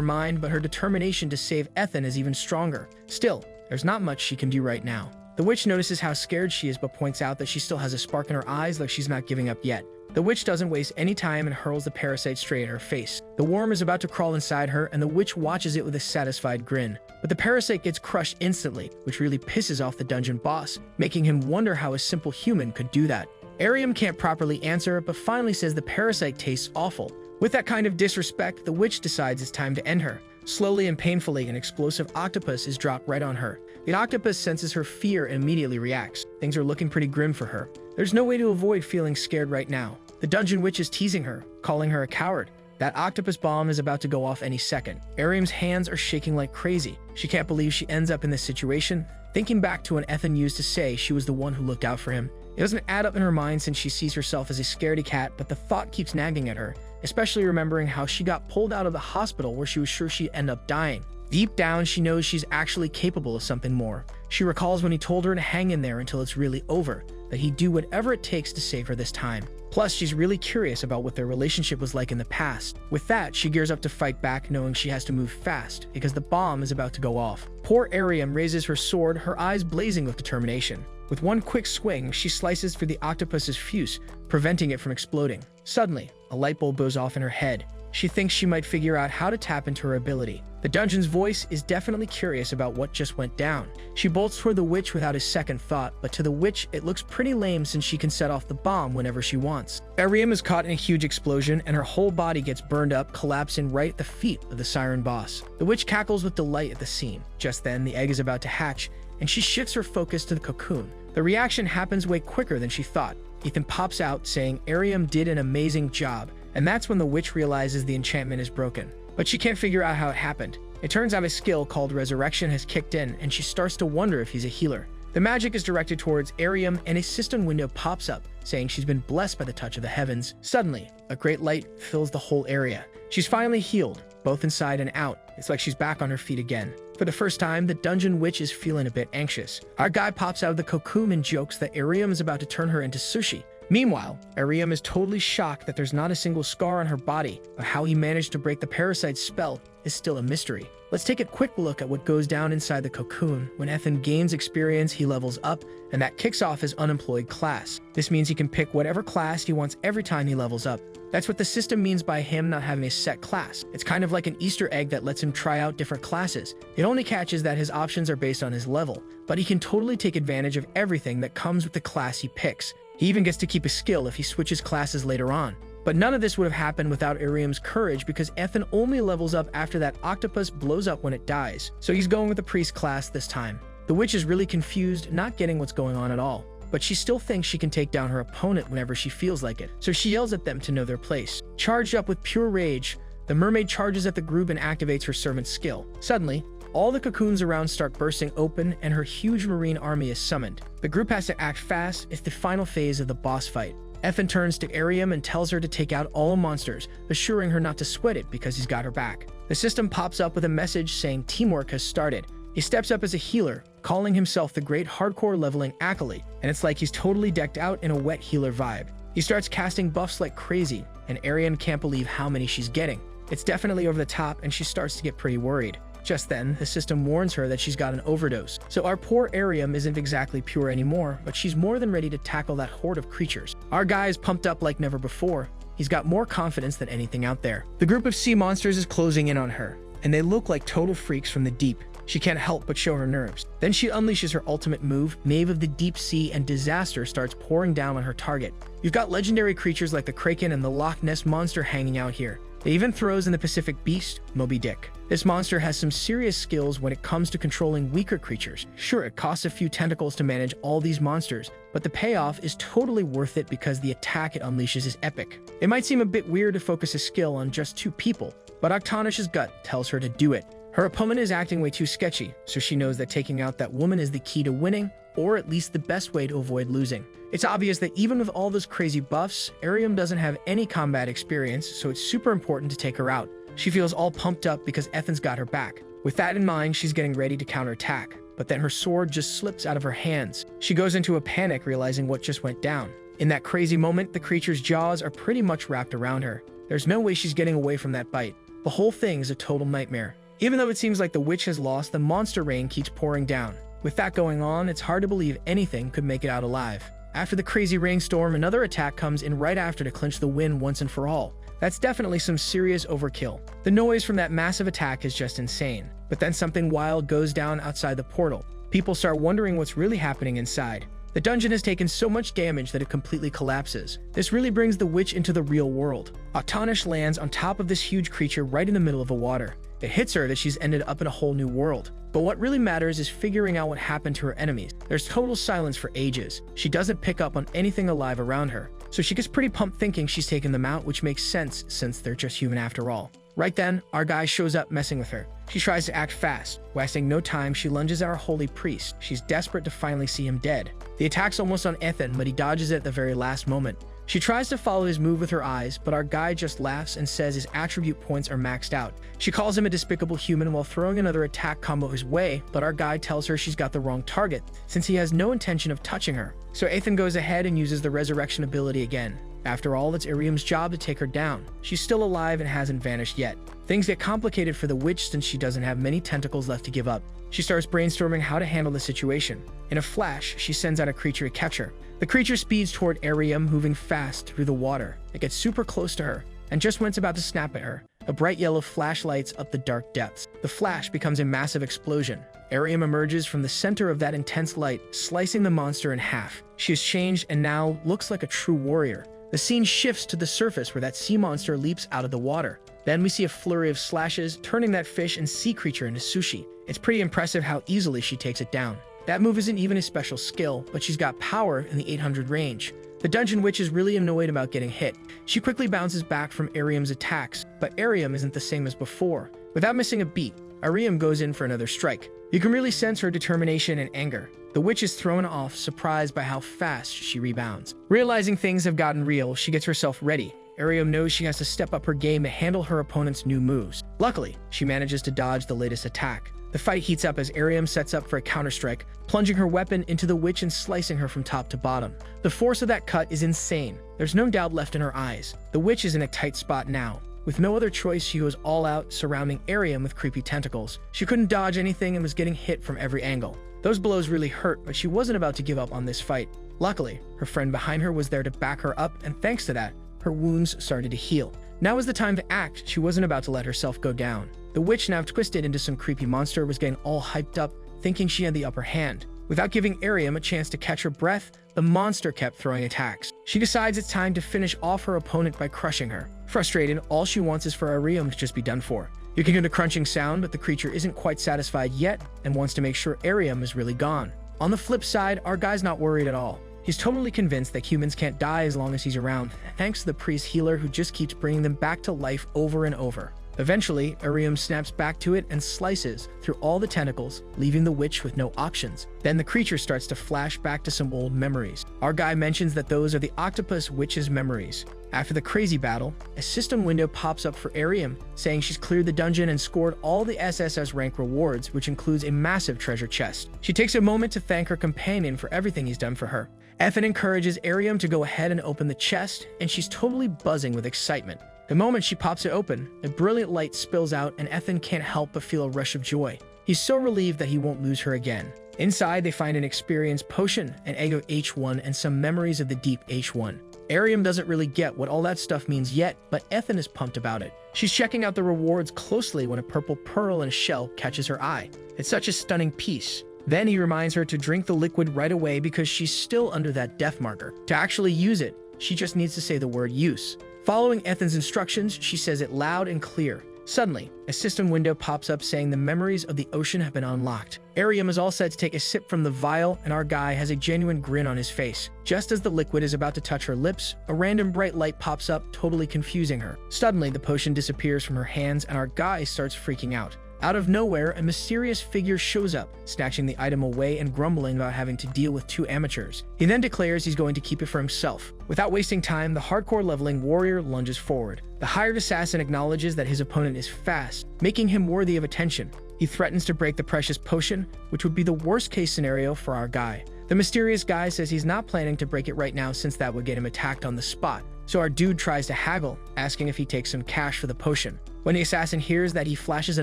Speaker 1: mind, but her determination to save Ethan is even stronger. Still, there's not much she can do right now. The witch notices how scared she is but points out that she still has a spark in her eyes, like she's not giving up yet. The witch doesn't waste any time and hurls the parasite straight at her face. The worm is about to crawl inside her, and the witch watches it with a satisfied grin. But the parasite gets crushed instantly, which really pisses off the dungeon boss, making him wonder how a simple human could do that. Arium can't properly answer, but finally says the parasite tastes awful. With that kind of disrespect, the witch decides it's time to end her. Slowly and painfully, an explosive octopus is dropped right on her. The octopus senses her fear and immediately reacts. Things are looking pretty grim for her. There's no way to avoid feeling scared right now. The dungeon witch is teasing her, calling her a coward. That octopus bomb is about to go off any second. Arium's hands are shaking like crazy. She can't believe she ends up in this situation. Thinking back to when Ethan used to say she was the one who looked out for him, it doesn't add up in her mind since she sees herself as a scaredy cat, but the thought keeps nagging at her, especially remembering how she got pulled out of the hospital where she was sure she'd end up dying. Deep down, she knows she's actually capable of something more. She recalls when he told her to hang in there until it's really over, that he'd do whatever it takes to save her this time. Plus, she's really curious about what their relationship was like in the past. With that, she gears up to fight back, knowing she has to move fast, because the bomb is about to go off. Poor Arium raises her sword, her eyes blazing with determination. With one quick swing, she slices through the octopus's fuse, preventing it from exploding. Suddenly, a light bulb goes off in her head. She thinks she might figure out how to tap into her ability. The dungeon's voice is definitely curious about what just went down. She bolts toward the witch without a second thought, but to the witch, it looks pretty lame since she can set off the bomb whenever she wants. Arium is caught in a huge explosion, and her whole body gets burned up, collapsing right at the feet of the siren boss. The witch cackles with delight at the scene. Just then, the egg is about to hatch, and she shifts her focus to the cocoon. The reaction happens way quicker than she thought. Ethan pops out, saying Arium did an amazing job, and that's when the witch realizes the enchantment is broken. But she can't figure out how it happened. It turns out a skill called Resurrection has kicked in, and she starts to wonder if he's a healer. The magic is directed towards Arium, and a cistern window pops up, saying she's been blessed by the touch of the heavens. Suddenly, a great light fills the whole area. She's finally healed, both inside and out. It's like she's back on her feet again. For the first time, the dungeon witch is feeling a bit anxious. Our guy pops out of the cocoon and jokes that Arium is about to turn her into sushi. Meanwhile, Arium is totally shocked that there's not a single scar on her body, but how he managed to break the parasite's spell is still a mystery. Let's take a quick look at what goes down inside the cocoon. When Ethan gains experience, he levels up, and that kicks off his unemployed class. This means he can pick whatever class he wants every time he levels up. That's what the system means by him not having a set class. It's kind of like an Easter egg that lets him try out different classes. It only catches that his options are based on his level, but he can totally take advantage of everything that comes with the class he picks. He even gets to keep a skill if he switches classes later on. But none of this would have happened without Arium's courage, because Ethan only levels up after that octopus blows up when it dies. So he's going with the priest class this time. The witch is really confused, not getting what's going on at all. But she still thinks she can take down her opponent whenever she feels like it, so she yells at them to know their place. Charged up with pure rage, the mermaid charges at the group and activates her servant's skill. Suddenly, all the cocoons around start bursting open, and her huge marine army is summoned. The group has to act fast. It's the final phase of the boss fight. Ethan turns to Arium and tells her to take out all monsters, assuring her not to sweat it because he's got her back. The system pops up with a message saying teamwork has started. He steps up as a healer, calling himself the Great Hardcore Leveling Acolyte, and it's like he's totally decked out in a wet healer vibe. He starts casting buffs like crazy, and Arium can't believe how many she's getting. It's definitely over the top, and she starts to get pretty worried. Just then, the system warns her that she's got an overdose. So our poor Arium isn't exactly pure anymore, but she's more than ready to tackle that horde of creatures. Our guy is pumped up like never before. He's got more confidence than anything out there. The group of sea monsters is closing in on her, and they look like total freaks from the deep. She can't help but show her nerves. Then she unleashes her ultimate move, Knave of the Deep Sea, and disaster starts pouring down on her target. You've got legendary creatures like the Kraken and the Loch Ness Monster hanging out here. They even throws in the Pacific Beast, Moby Dick. This monster has some serious skills when it comes to controlling weaker creatures. Sure, it costs a few tentacles to manage all these monsters, but the payoff is totally worth it because the attack it unleashes is epic. It might seem a bit weird to focus a skill on just 2 people, but Octonish's gut tells her to do it. Her opponent is acting way too sketchy, so she knows that taking out that woman is the key to winning, or at least the best way to avoid losing. It's obvious that even with all those crazy buffs, Arium doesn't have any combat experience, so it's super important to take her out. She feels all pumped up because Ethan's got her back. With that in mind, she's getting ready to counterattack, but then her sword just slips out of her hands. She goes into a panic, realizing what just went down. In that crazy moment, the creature's jaws are pretty much wrapped around her. There's no way she's getting away from that bite. The whole thing is a total nightmare. Even though it seems like the witch has lost, the monster rain keeps pouring down. With that going on, it's hard to believe anything could make it out alive. After the crazy rainstorm, another attack comes in right after to clinch the win once and for all. That's definitely some serious overkill. The noise from that massive attack is just insane. But then something wild goes down outside the portal. People start wondering what's really happening inside. The dungeon has taken so much damage that it completely collapses. This really brings the witch into the real world. Atanish lands on top of this huge creature right in the middle of the water. It hits her that she's ended up in a whole new world. But what really matters is figuring out what happened to her enemies. There's total silence for ages. She doesn't pick up on anything alive around her. So she gets pretty pumped thinking she's taken them out, which makes sense since they're just human after all. Right then, our guy shows up messing with her. She tries to act fast. Wasting no time, she lunges at our holy priest. She's desperate to finally see him dead. The attack's almost on Ethan, but he dodges it at the very last moment. She tries to follow his move with her eyes, but our guy just laughs and says his attribute points are maxed out. She calls him a despicable human while throwing another attack combo his way, but our guy tells her she's got the wrong target, since he has no intention of touching her. So Ethan goes ahead and uses the resurrection ability again. After all, it's Arium's job to take her down. She's still alive and hasn't vanished yet. Things get complicated for the witch since she doesn't have many tentacles left to give up. She starts brainstorming how to handle the situation. In a flash, she sends out a creature to catch her. The creature speeds toward Arium, moving fast through the water. It gets super close to her, and just when it's about to snap at her, a bright yellow flash lights up the dark depths. The flash becomes a massive explosion. Arium emerges from the center of that intense light, slicing the monster in half. She has changed and now looks like a true warrior. The scene shifts to the surface where that sea monster leaps out of the water. Then we see a flurry of slashes, turning that fish and sea creature into sushi. It's pretty impressive how easily she takes it down. That move isn't even a special skill, but she's got power in the 800 range. The dungeon witch is really annoyed about getting hit. She quickly bounces back from Arium's attacks, but Arium isn't the same as before. Without missing a beat, Arium goes in for another strike. You can really sense her determination and anger. The witch is thrown off, surprised by how fast she rebounds. Realizing things have gotten real, she gets herself ready. Arium knows she has to step up her game to handle her opponent's new moves. Luckily, she manages to dodge the latest attack. The fight heats up as Arium sets up for a counterstrike, plunging her weapon into the witch and slicing her from top to bottom. The force of that cut is insane. There's no doubt left in her eyes. The witch is in a tight spot now. With no other choice, she goes all out, surrounding Arium with creepy tentacles. She couldn't dodge anything and was getting hit from every angle. Those blows really hurt, but she wasn't about to give up on this fight. Luckily, her friend behind her was there to back her up, and thanks to that, her wounds started to heal. Now is the time to act. She wasn't about to let herself go down. The witch, now twisted into some creepy monster, was getting all hyped up, thinking she had the upper hand. Without giving Arium a chance to catch her breath, the monster kept throwing attacks. She decides it's time to finish off her opponent by crushing her. Frustrated, all she wants is for Arium to just be done for. You can hear the crunching sound, but the creature isn't quite satisfied yet and wants to make sure Arium is really gone. On the flip side, our guy's not worried at all. He's totally convinced that humans can't die as long as he's around, thanks to the priest healer who just keeps bringing them back to life over and over. Eventually, Arium snaps back to it and slices through all the tentacles, leaving the witch with no options. Then the creature starts to flash back to some old memories. Our guy mentions that those are the octopus witch's memories. After the crazy battle, a system window pops up for Arium, saying she's cleared the dungeon and scored all the SSS rank rewards, which includes a massive treasure chest. She takes a moment to thank her companion for everything he's done for her. Ethan encourages Arium to go ahead and open the chest, and she's totally buzzing with excitement. The moment she pops it open, a brilliant light spills out and Ethan can't help but feel a rush of joy. He's so relieved that he won't lose her again. Inside, they find an experience potion, an egg of H1, and some memories of the deep H1. Arium doesn't really get what all that stuff means yet, but Ethan is pumped about it. She's checking out the rewards closely when a purple pearl in a shell catches her eye. It's such a stunning piece. Then he reminds her to drink the liquid right away because she's still under that death marker. To actually use it, she just needs to say the word use. Following Ethan's instructions, she says it loud and clear. Suddenly, a system window pops up saying the memories of the ocean have been unlocked. Arium is all set to take a sip from the vial, and our guy has a genuine grin on his face. Just as the liquid is about to touch her lips, a random bright light pops up, totally confusing her. Suddenly, the potion disappears from her hands, and our guy starts freaking out. Out of nowhere, a mysterious figure shows up, snatching the item away and grumbling about having to deal with two amateurs. He then declares he's going to keep it for himself. Without wasting time, the hardcore leveling warrior lunges forward. The hired assassin acknowledges that his opponent is fast, making him worthy of attention. He threatens to break the precious potion, which would be the worst-case scenario for our guy. The mysterious guy says he's not planning to break it right now since that would get him attacked on the spot. So our dude tries to haggle, asking if he takes some cash for the potion. When the assassin hears that, he flashes a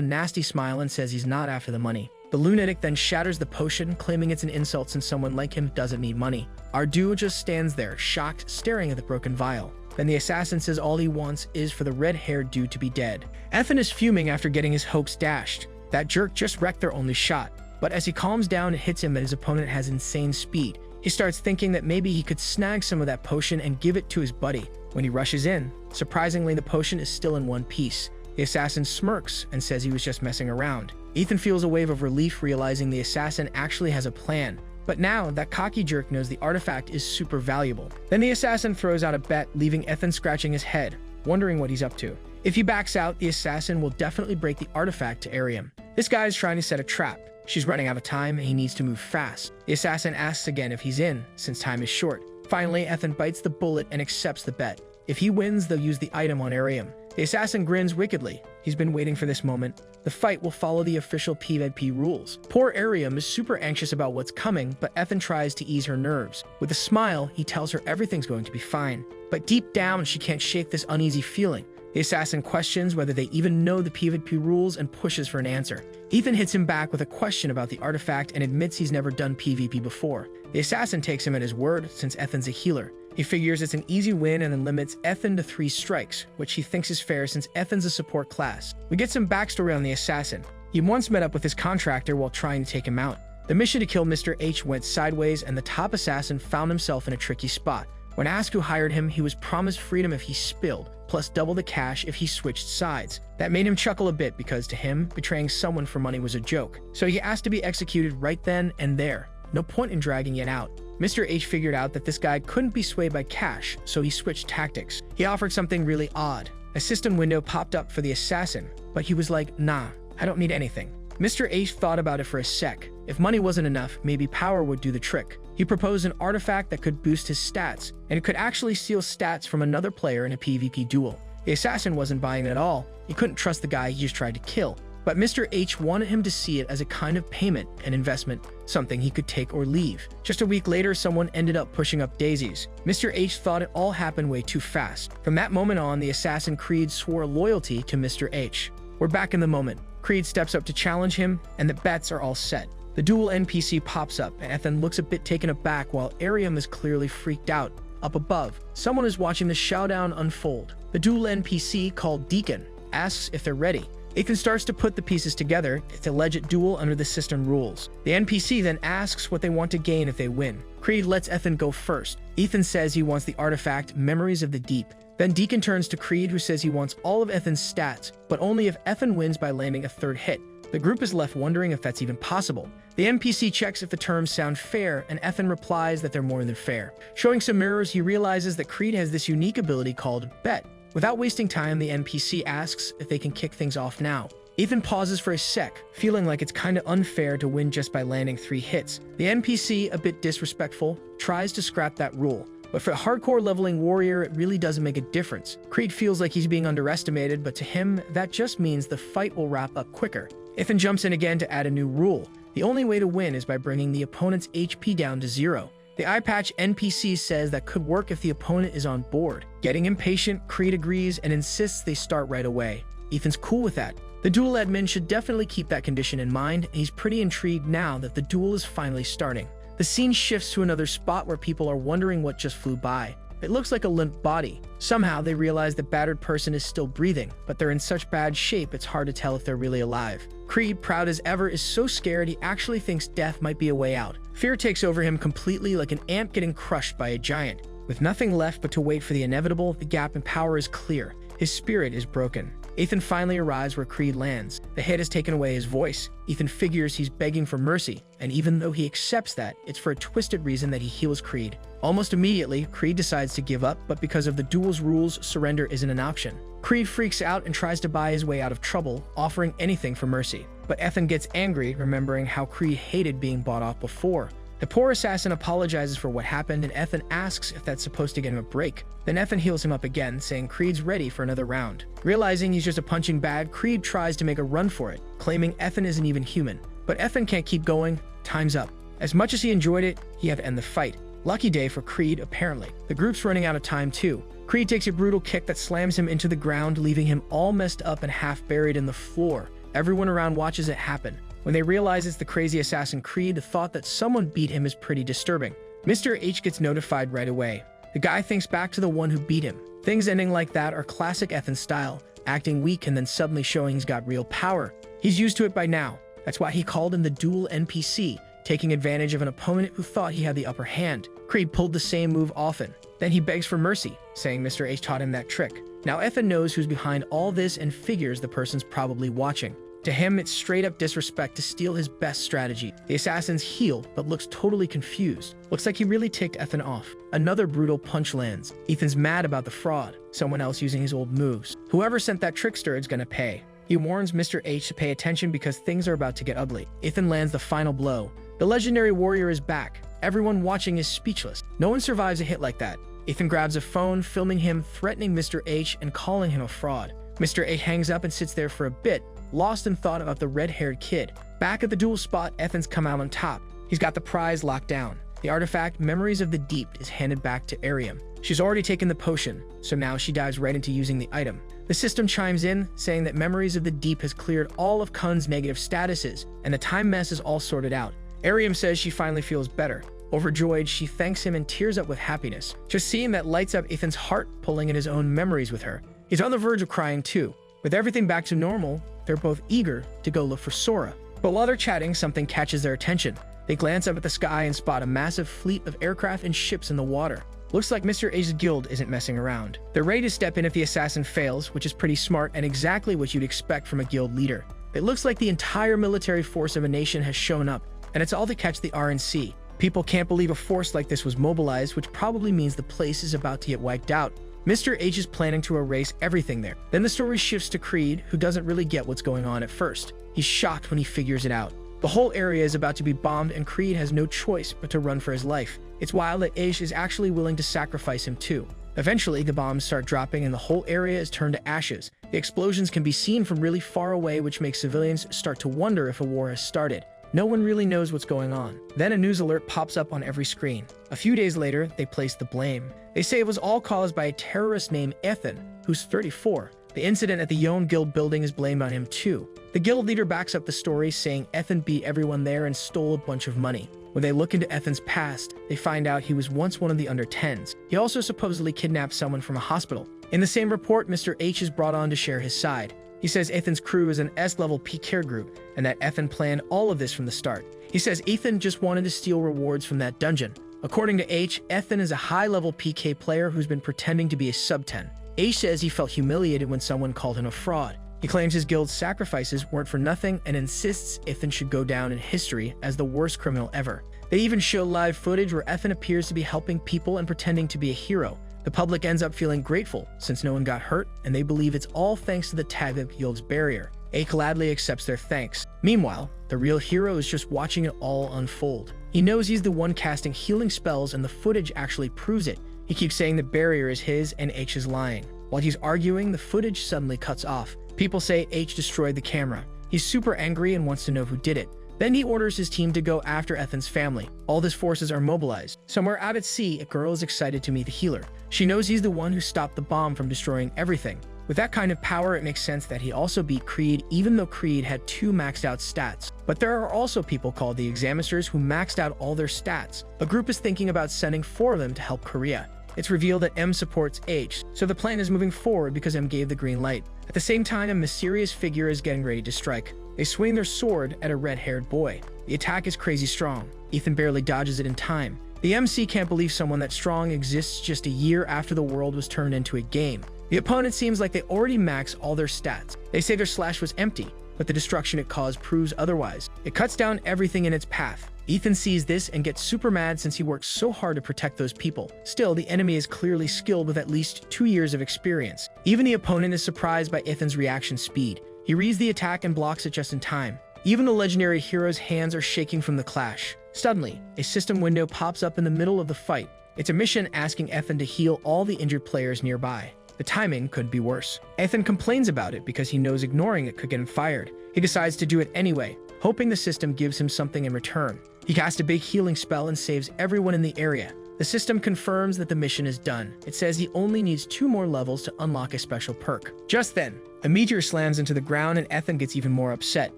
Speaker 1: nasty smile and says he's not after the money. The lunatic then shatters the potion, claiming it's an insult since someone like him doesn't need money. Our dude just stands there, shocked, staring at the broken vial. Then the assassin says all he wants is for the red-haired dude to be dead. Ethan is fuming after getting his hopes dashed. That jerk just wrecked their only shot. But as he calms down, it hits him that his opponent has insane speed. He starts thinking that maybe he could snag some of that potion and give it to his buddy. When he rushes in, surprisingly, the potion is still in one piece. The assassin smirks and says he was just messing around. Ethan feels a wave of relief, realizing the assassin actually has a plan. But now, that cocky jerk knows the artifact is super valuable. Then the assassin throws out a bet, leaving Ethan scratching his head, wondering what he's up to. If he backs out, the assassin will definitely break the artifact to Arium. This guy is trying to set a trap. She's running out of time and he needs to move fast. The assassin asks again if he's in, since time is short. Finally, Ethan bites the bullet and accepts the bet. If he wins, they'll use the item on Arium. The assassin grins wickedly. He's been waiting for this moment. The fight will follow the official PvP rules. Poor Arium is super anxious about what's coming, but Ethan tries to ease her nerves. With a smile, he tells her everything's going to be fine. But deep down, she can't shake this uneasy feeling. The assassin questions whether they even know the PvP rules and pushes for an answer. Ethan hits him back with a question about the artifact and admits he's never done PvP before. The assassin takes him at his word since Ethan's a healer. He figures it's an easy win and then limits Ethan to 3 strikes, which he thinks is fair since Ethan's a support class. We get some backstory on the assassin. He once met up with his contractor while trying to take him out. The mission to kill Mr. H went sideways and the top assassin found himself in a tricky spot. When asked who hired him, he was promised freedom if he spilled, plus double the cash if he switched sides. That made him chuckle a bit because to him, betraying someone for money was a joke. So he asked to be executed right then and there. No point in dragging it out. Mr. H figured out that this guy couldn't be swayed by cash, so he switched tactics. He offered something really odd. A system window popped up for the assassin, but he was like, nah, I don't need anything. Mr. H thought about it for a sec. If money wasn't enough, maybe power would do the trick. He proposed an artifact that could boost his stats, and it could actually steal stats from another player in a PvP duel. The assassin wasn't buying it at all. He couldn't trust the guy he just tried to kill. But Mr. H wanted him to see it as a kind of payment, an investment, something he could take or leave. Just a week later, someone ended up pushing up daisies. Mr. H thought it all happened way too fast. From that moment on, the assassin Creed swore loyalty to Mr. H. We're back in the moment. Creed steps up to challenge him, and the bets are all set. The dual NPC pops up, and Ethan looks a bit taken aback while Arium is clearly freaked out. Up above, someone is watching the showdown unfold. The dual NPC, called Deacon, asks if they're ready. Ethan starts to put the pieces together. It's a legit duel under the system rules. The NPC then asks what they want to gain if they win. Creed lets Ethan go first. Ethan says he wants the artifact Memories of the Deep. Then Deacon turns to Creed, who says he wants all of Ethan's stats, but only if Ethan wins by landing a 3rd hit. The group is left wondering if that's even possible. The NPC checks if the terms sound fair, and Ethan replies that they're more than fair. Showing some mirrors, he realizes that Creed has this unique ability called Bet. Without wasting time, the NPC asks if they can kick things off now. Ethan pauses for a sec, feeling like it's kinda unfair to win just by landing 3 hits. The NPC, a bit disrespectful, tries to scrap that rule. But for a hardcore leveling warrior, it really doesn't make a difference. Creed feels like he's being underestimated, but to him, that just means the fight will wrap up quicker. Ethan jumps in again to add a new rule. The only way to win is by bringing the opponent's HP down to 0. The eye patch NPC says that could work if the opponent is on board. Getting impatient, Creed agrees and insists they start right away. Ethan's cool with that. The duel admin should definitely keep that condition in mind, and he's pretty intrigued now that the duel is finally starting. The scene shifts to another spot where people are wondering what just flew by. It looks like a limp body. Somehow they realize the battered person is still breathing, but they're in such bad shape it's hard to tell if they're really alive. Creed, proud as ever, is so scared he actually thinks death might be a way out. Fear takes over him completely, like an ant getting crushed by a giant. With nothing left but to wait for the inevitable, the gap in power is clear. His spirit is broken. Ethan finally arrives where Creed lands. The hit has taken away his voice. Ethan figures he's begging for mercy, and even though he accepts that, it's for a twisted reason that he heals Creed. Almost immediately, Creed decides to give up, but because of the duel's rules, surrender isn't an option. Creed freaks out and tries to buy his way out of trouble, offering anything for mercy. But Ethan gets angry, remembering how Creed hated being bought off before. The poor assassin apologizes for what happened, and Ethan asks if that's supposed to get him a break. Then Ethan heals him up again, saying Creed's ready for another round. Realizing he's just a punching bag, Creed tries to make a run for it, claiming Ethan isn't even human. But Ethan can't keep going. Time's up. As much as he enjoyed it, he had to end the fight. Lucky day for Creed, apparently. The group's running out of time too. Creed takes a brutal kick that slams him into the ground, leaving him all messed up and half buried in the floor. Everyone around watches it happen. When they realize it's the crazy assassin Creed, the thought that someone beat him is pretty disturbing. Mr. H gets notified right away. The guy thinks back to the one who beat him. Things ending like that are classic Ethan style, acting weak and then suddenly showing he's got real power. He's used to it by now. That's why he called in the dual NPC, taking advantage of an opponent who thought he had the upper hand. Creed pulled the same move often. Then he begs for mercy, saying Mr. H taught him that trick. Now Ethan knows who's behind all this and figures the person's probably watching. To him, it's straight up disrespect to steal his best strategy. The assassin's healed, but looks totally confused. Looks like he really ticked Ethan off. Another brutal punch lands. Ethan's mad about the fraud, someone else using his old moves. Whoever sent that trickster is gonna pay. He warns Mr. H to pay attention because things are about to get ugly. Ethan lands the final blow. The legendary warrior is back. Everyone watching is speechless. No one survives a hit like that. Ethan grabs a phone, filming him threatening Mr. H and calling him a fraud. Mr. H hangs up and sits there for a bit, lost in thought about the red-haired kid. Back at the duel spot, Ethan's come out on top. He's got the prize locked down. The artifact, Memories of the Deep, is handed back to Ariam. She's already taken the potion, so now she dives right into using the item. The system chimes in, saying that Memories of the Deep has cleared all of Kun's negative statuses, and the time mess is all sorted out. Ariam says she finally feels better. Overjoyed, she thanks him and tears up with happiness. Just seeing that lights up Ethan's heart, pulling at his own memories with her. He's on the verge of crying too. With everything back to normal, they're both eager to go look for Sora. But while they're chatting, something catches their attention. They glance up at the sky and spot a massive fleet of aircraft and ships in the water. Looks like Mr. H's guild isn't messing around. They're ready to step in if the assassin fails, which is pretty smart and exactly what you'd expect from a guild leader. It looks like the entire military force of a nation has shown up, and it's all to catch the RNC. People can't believe a force like this was mobilized, which probably means the place is about to get wiped out. Mr. H is planning to erase everything there. Then the story shifts to Creed, who doesn't really get what's going on at first. He's shocked when he figures it out. The whole area is about to be bombed, and Creed has no choice but to run for his life. It's wild that H is actually willing to sacrifice him too. Eventually, the bombs start dropping and the whole area is turned to ashes. The explosions can be seen from really far away, which makes civilians start to wonder if a war has started. No one really knows what's going on. Then a news alert pops up on every screen. A few days later, they place the blame. They say it was all caused by a terrorist named Ethan, who's 34. The incident at the Yon Guild building is blamed on him too. The guild leader backs up the story, saying Ethan beat everyone there and stole a bunch of money. When they look into Ethan's past, they find out he was once one of the under 10s. He also supposedly kidnapped someone from a hospital. In the same report, Mr. H is brought on to share his side. He says Ethan's crew is an S-level PK group, and that Ethan planned all of this from the start. He says Ethan just wanted to steal rewards from that dungeon. According to H, Ethan is a high-level PK player who's been pretending to be a sub-10. H says he felt humiliated when someone called him a fraud. He claims his guild's sacrifices weren't for nothing and insists Ethan should go down in history as the worst criminal ever. They even show live footage where Ethan appears to be helping people and pretending to be a hero. The public ends up feeling grateful since no one got hurt, and they believe it's all thanks to the Tagib Guild's barrier. A gladly accepts their thanks. Meanwhile, the real hero is just watching it all unfold. He knows he's the one casting healing spells, and the footage actually proves it. He keeps saying the barrier is his and H is lying. While he's arguing, the footage suddenly cuts off. People say H destroyed the camera. He's super angry and wants to know who did it. Then he orders his team to go after Ethan's family. All his forces are mobilized. Somewhere out at sea, a girl is excited to meet the healer. She knows he's the one who stopped the bomb from destroying everything. With that kind of power, it makes sense that he also beat Creed, even though Creed had 2 maxed out stats. But there are also people called the Examiners who maxed out all their stats. A group is thinking about sending 4 of them to help Korea. It's revealed that M supports H, so the plan is moving forward because M gave the green light. At the same time, a mysterious figure is getting ready to strike. They swing their sword at a red-haired boy. The attack is crazy strong. Ethan barely dodges it in time. The MC can't believe someone that strong exists just a year after the world was turned into a game. The opponent seems like they already maxed all their stats. They say their slash was empty. but the destruction it caused proves otherwise. It cuts down everything in its path. Ethan sees this and gets super mad since he worked so hard to protect those people. Still, the enemy is clearly skilled with at least 2 years of experience. Even the opponent is surprised by Ethan's reaction speed. He reads the attack and blocks it just in time. Even the legendary hero's hands are shaking from the clash. Suddenly, a system window pops up in the middle of the fight. It's a mission asking Ethan to heal all the injured players nearby. The timing could be worse. Ethan complains about it because he knows ignoring it could get him fired. He decides to do it anyway, hoping the system gives him something in return. He casts a big healing spell and saves everyone in the area. The system confirms that the mission is done. It says he only needs 2 more levels to unlock a special perk. Just then, a meteor slams into the ground and Ethan gets even more upset.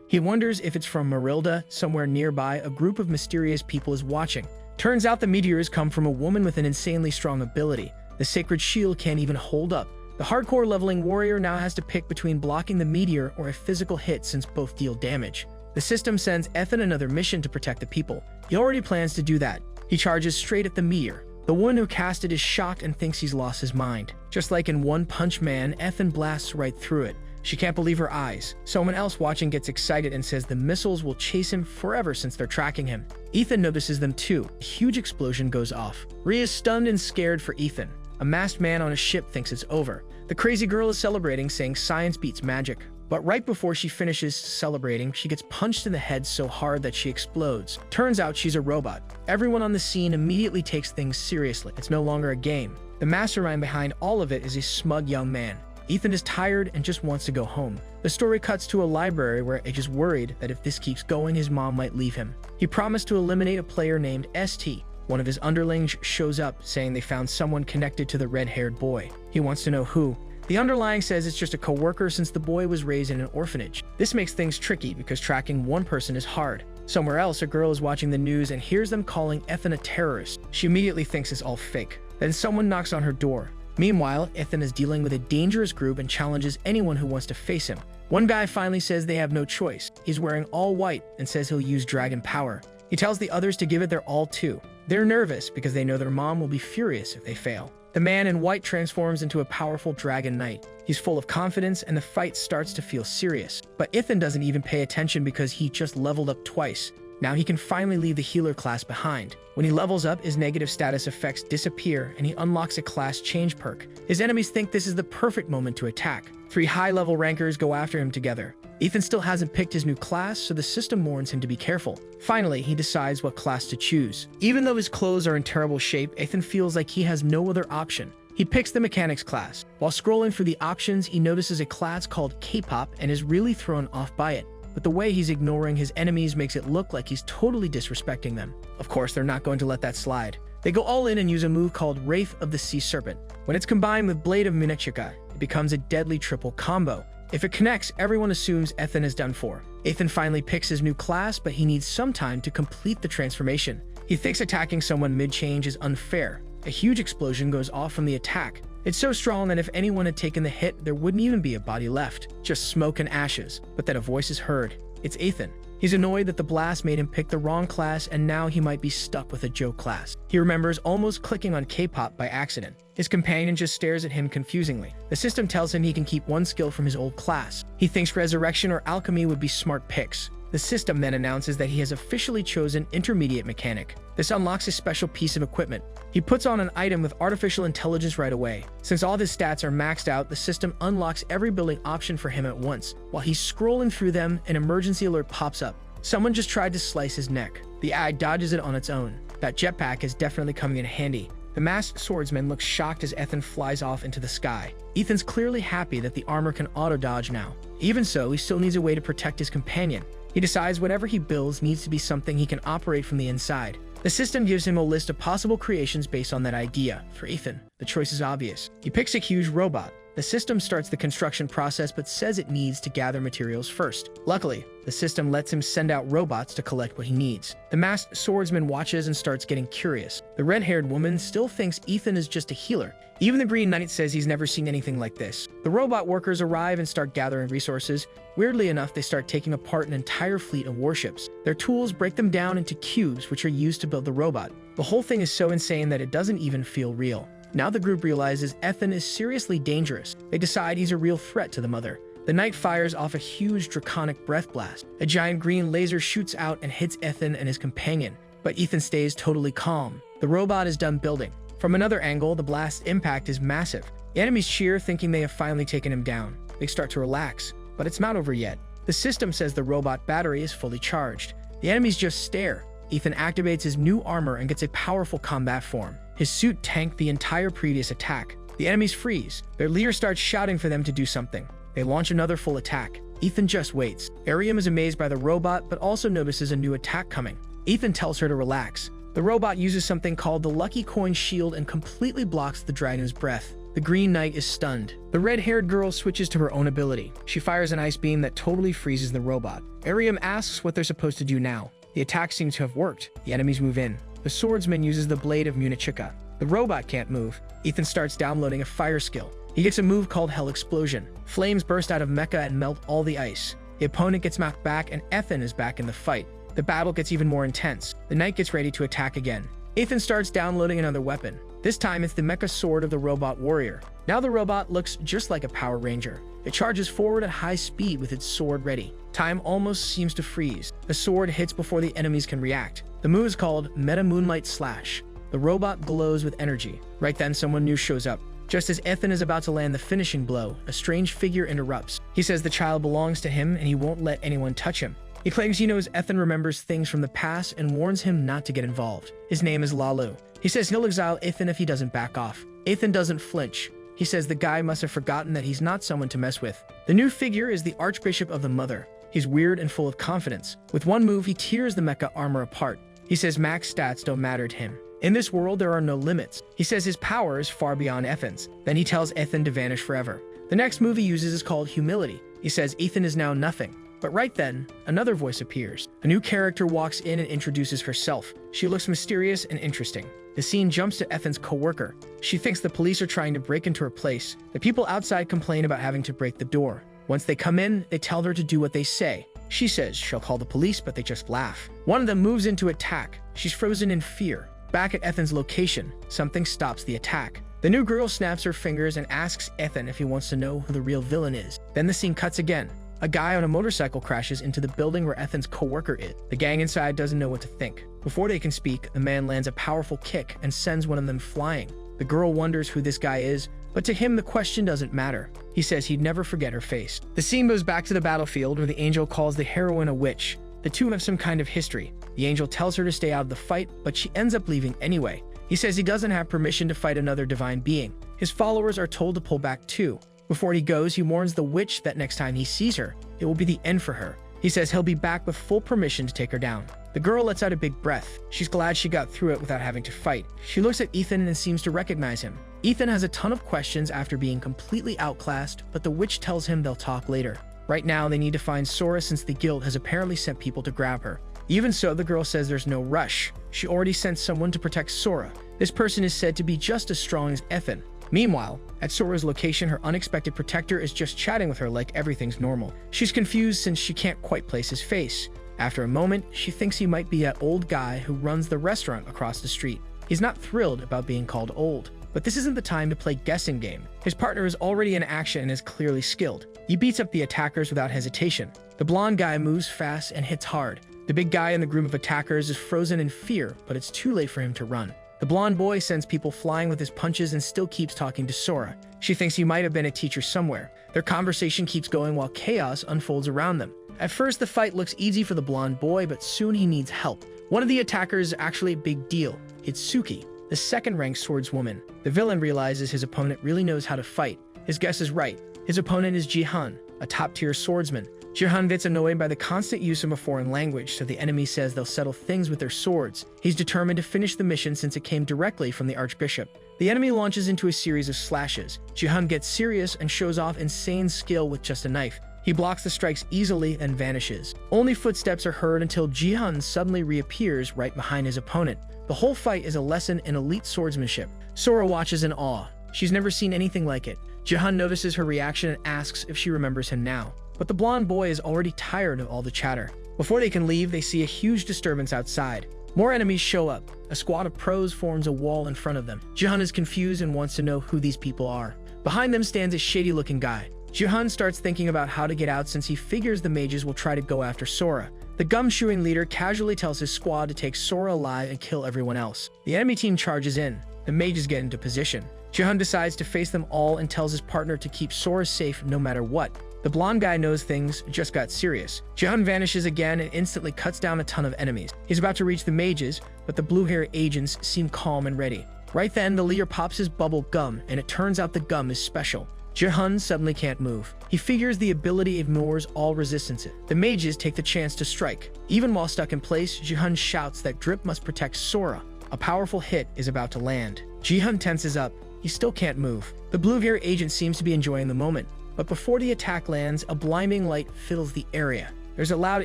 Speaker 1: He wonders if it's from Marilda. Somewhere nearby, a group of mysterious people is watching. Turns out the meteors come from a woman with an insanely strong ability. The sacred shield can't even hold up. The hardcore leveling warrior now has to pick between blocking the meteor or a physical hit since both deal damage. The system sends Ethan another mission to protect the people. He already plans to do that. He charges straight at the meteor. The one who cast it is shocked and thinks he's lost his mind. Just like in One Punch Man, Ethan blasts right through it. She can't believe her eyes. Someone else watching gets excited and says the missiles will chase him forever since they're tracking him. Ethan notices them too. A huge explosion goes off. Rhea is stunned and scared for Ethan. A masked man on a ship thinks it's over. The crazy girl is celebrating, saying science beats magic. But right before she finishes celebrating, she gets punched in the head so hard that she explodes. Turns out she's a robot. Everyone on the scene immediately takes things seriously. It's no longer a game. The mastermind behind all of it is a smug young man. Ethan is tired and just wants to go home. The story cuts to a library where Edge is worried that if this keeps going, his mom might leave him. He promised to eliminate a player named ST. One of his underlings shows up, saying they found someone connected to the red-haired boy. He wants to know who. The underlying says it's just a coworker since the boy was raised in an orphanage. This makes things tricky because tracking one person is hard. Somewhere else, a girl is watching the news and hears them calling Ethan a terrorist. She immediately thinks it's all fake. Then someone knocks on her door. Meanwhile, Ethan is dealing with a dangerous group and challenges anyone who wants to face him. One guy finally says they have no choice. He's wearing all white and says he'll use dragon power. He tells the others to give it their all too. They're nervous because they know their mom will be furious if they fail. The man in white transforms into a powerful dragon knight. He's full of confidence and the fight starts to feel serious. But Ethan doesn't even pay attention because he just leveled up twice. Now he can finally leave the healer class behind. When he levels up, his negative status effects disappear and he unlocks a class change perk. His enemies think this is the perfect moment to attack. 3 high-level rankers go after him together. Ethan still hasn't picked his new class, so the system warns him to be careful. Finally, he decides what class to choose. Even though his clothes are in terrible shape, Ethan feels like he has no other option. He picks the mechanics class. While scrolling through the options, he notices a class called K-pop and is really thrown off by it. But the way he's ignoring his enemies makes it look like he's totally disrespecting them. Of course, they're not going to let that slide. They go all in and use a move called Wraith of the Sea Serpent. When it's combined with Blade of Munechika, it becomes a deadly triple combo. If it connects, everyone assumes Ethan is done for. Ethan finally picks his new class, but he needs some time to complete the transformation. He thinks attacking someone mid-change is unfair. A huge explosion goes off from the attack. It's so strong that if anyone had taken the hit, there wouldn't even be a body left, just smoke and ashes. But then a voice is heard. It's Ethan. He's annoyed that the blast made him pick the wrong class and now he might be stuck with a joke class. He remembers almost clicking on K-pop by accident. His companion just stares at him confusingly. The system tells him he can keep one skill from his old class. He thinks Resurrection or Alchemy would be smart picks. The system then announces that he has officially chosen Intermediate Mechanic. This unlocks a special piece of equipment. He puts on an item with artificial intelligence right away. Since all of his stats are maxed out, the system unlocks every building option for him at once. While he's scrolling through them, an emergency alert pops up. Someone just tried to slice his neck. The AI dodges it on its own. That jetpack is definitely coming in handy. The masked swordsman looks shocked as Ethan flies off into the sky. Ethan's clearly happy that the armor can auto-dodge now. Even so, he still needs a way to protect his companion. He decides whatever he builds needs to be something he can operate from the inside. The system gives him a list of possible creations based on that idea. For Ethan, the choice is obvious. He picks a huge robot. The system starts the construction process but says it needs to gather materials first. Luckily, the system lets him send out robots to collect what he needs. The masked swordsman watches and starts getting curious. The red-haired woman still thinks Ethan is just a healer. Even the Green Knight says he's never seen anything like this. The robot workers arrive and start gathering resources. Weirdly enough, they start taking apart an entire fleet of warships. Their tools break them down into cubes, which are used to build the robot. The whole thing is so insane that it doesn't even feel real. Now the group realizes Ethan is seriously dangerous. They decide he's a real threat to the mother. The knight fires off a huge draconic breath blast. A giant green laser shoots out and hits Ethan and his companion, but Ethan stays totally calm. The robot is done building. From another angle, the blast impact is massive. The enemies cheer, thinking they have finally taken him down. They start to relax, but it's not over yet. The system says the robot battery is fully charged. The enemies just stare. Ethan activates his new armor and gets a powerful combat form. His suit tanked the entire previous attack. The enemies freeze. Their leader starts shouting for them to do something. They launch another full attack. Ethan just waits. Arium is amazed by the robot, but also notices a new attack coming. Ethan tells her to relax. The robot uses something called the Lucky Coin Shield and completely blocks the dragon's breath. The Green Knight is stunned. The red-haired girl switches to her own ability. She fires an ice beam that totally freezes the robot. Arium asks what they're supposed to do now. The attack seems to have worked. The enemies move in. The swordsman uses the blade of Munichika. The robot can't move. Ethan starts downloading a fire skill. He gets a move called Hell Explosion. Flames burst out of Mecha and melt all the ice. The opponent gets knocked back and Ethan is back in the fight. The battle gets even more intense. The knight gets ready to attack again. Ethan starts downloading another weapon. This time it's the mecha sword of the robot warrior. Now the robot looks just like a Power Ranger. It charges forward at high speed with its sword ready. Time almost seems to freeze. The sword hits before the enemies can react. The move is called Meta Moonlight Slash. The robot glows with energy. Right then, someone new shows up. Just as Ethan is about to land the finishing blow, a strange figure interrupts. He says the child belongs to him and he won't let anyone touch him. He claims he knows Ethan remembers things from the past and warns him not to get involved. His name is Lalu. He says he'll exile Ethan if he doesn't back off. Ethan doesn't flinch. He says the guy must have forgotten that he's not someone to mess with. The new figure is the Archbishop of the Mother. He's weird and full of confidence. With one move, he tears the mecha armor apart. He says max stats don't matter to him. In this world, there are no limits. He says his power is far beyond Ethan's. Then he tells Ethan to vanish forever. The next move he uses is called Humility. He says Ethan is now nothing. But right then, another voice appears. A new character walks in and introduces herself. She looks mysterious and interesting. The scene jumps to Ethan's co-worker. She thinks the police are trying to break into her place. The people outside complain about having to break the door. Once they come in, they tell her to do what they say. She says she'll call the police, but they just laugh. One of them moves in to attack. She's frozen in fear. Back at Ethan's location, something stops the attack. The new girl snaps her fingers and asks Ethan if he wants to know who the real villain is. Then the scene cuts again. A guy on a motorcycle crashes into the building where Ethan's co-worker is. The gang inside doesn't know what to think. Before they can speak, the man lands a powerful kick and sends one of them flying. The girl wonders who this guy is, but to him the question doesn't matter. He says he'd never forget her face. The scene moves back to the battlefield where the angel calls the heroine a witch. The two have some kind of history. The angel tells her to stay out of the fight, but she ends up leaving anyway. He says he doesn't have permission to fight another divine being. His followers are told to pull back too. Before he goes, he warns the witch that next time he sees her, it will be the end for her. He says he'll be back with full permission to take her down. The girl lets out a big breath. She's glad she got through it without having to fight. She looks at Ethan and seems to recognize him. Ethan has a ton of questions after being completely outclassed, but the witch tells him they'll talk later. Right now, they need to find Sora since the guild has apparently sent people to grab her. Even so, the girl says there's no rush. She already sent someone to protect Sora. This person is said to be just as strong as Ethan. Meanwhile, at Sora's location, her unexpected protector is just chatting with her like everything's normal. She's confused since she can't quite place his face. After a moment, she thinks he might be that old guy who runs the restaurant across the street. He's not thrilled about being called old, but this isn't the time to play guessing game. His partner is already in action and is clearly skilled. He beats up the attackers without hesitation. The blonde guy moves fast and hits hard. The big guy in the group of attackers is frozen in fear, but it's too late for him to run. The blonde boy sends people flying with his punches and still keeps talking to Sora. She thinks he might have been a teacher somewhere. Their conversation keeps going while chaos unfolds around them. At first, the fight looks easy for the blonde boy, but soon he needs help. One of the attackers is actually a big deal. It's Suki, the second-ranked swordswoman. The villain realizes his opponent really knows how to fight. His guess is right. His opponent is Jihan, a top-tier swordsman. Jihan gets annoyed by the constant use of a foreign language, so the enemy says they'll settle things with their swords. He's determined to finish the mission since it came directly from the Archbishop. The enemy launches into a series of slashes. Jihan gets serious and shows off insane skill with just a knife. He blocks the strikes easily and vanishes. Only footsteps are heard until Jihan suddenly reappears right behind his opponent. The whole fight is a lesson in elite swordsmanship. Sora watches in awe. She's never seen anything like it. Jihan notices her reaction and asks if she remembers him now. But the blonde boy is already tired of all the chatter. Before they can leave, they see a huge disturbance outside. More enemies show up. A squad of pros forms a wall in front of them. Jihan is confused and wants to know who these people are. Behind them stands a shady-looking guy. Jihan starts thinking about how to get out since he figures the mages will try to go after Sora. The gum-chewing leader casually tells his squad to take Sora alive and kill everyone else. The enemy team charges in. The mages get into position. Jihan decides to face them all and tells his partner to keep Sora safe no matter what. The blonde guy knows things just got serious. Jihan vanishes again and instantly cuts down a ton of enemies. He's about to reach the mages, but the blue-haired agents seem calm and ready. Right then, the leader pops his bubble gum, and it turns out the gum is special. Jihan suddenly can't move. He figures the ability ignores all resistance. The mages take the chance to strike. Even while stuck in place, Jihan shouts that Drip must protect Sora. A powerful hit is about to land. Jihan tenses up. He still can't move. The blue-haired agent seems to be enjoying the moment. But before the attack lands, a blinding light fills the area. There's a loud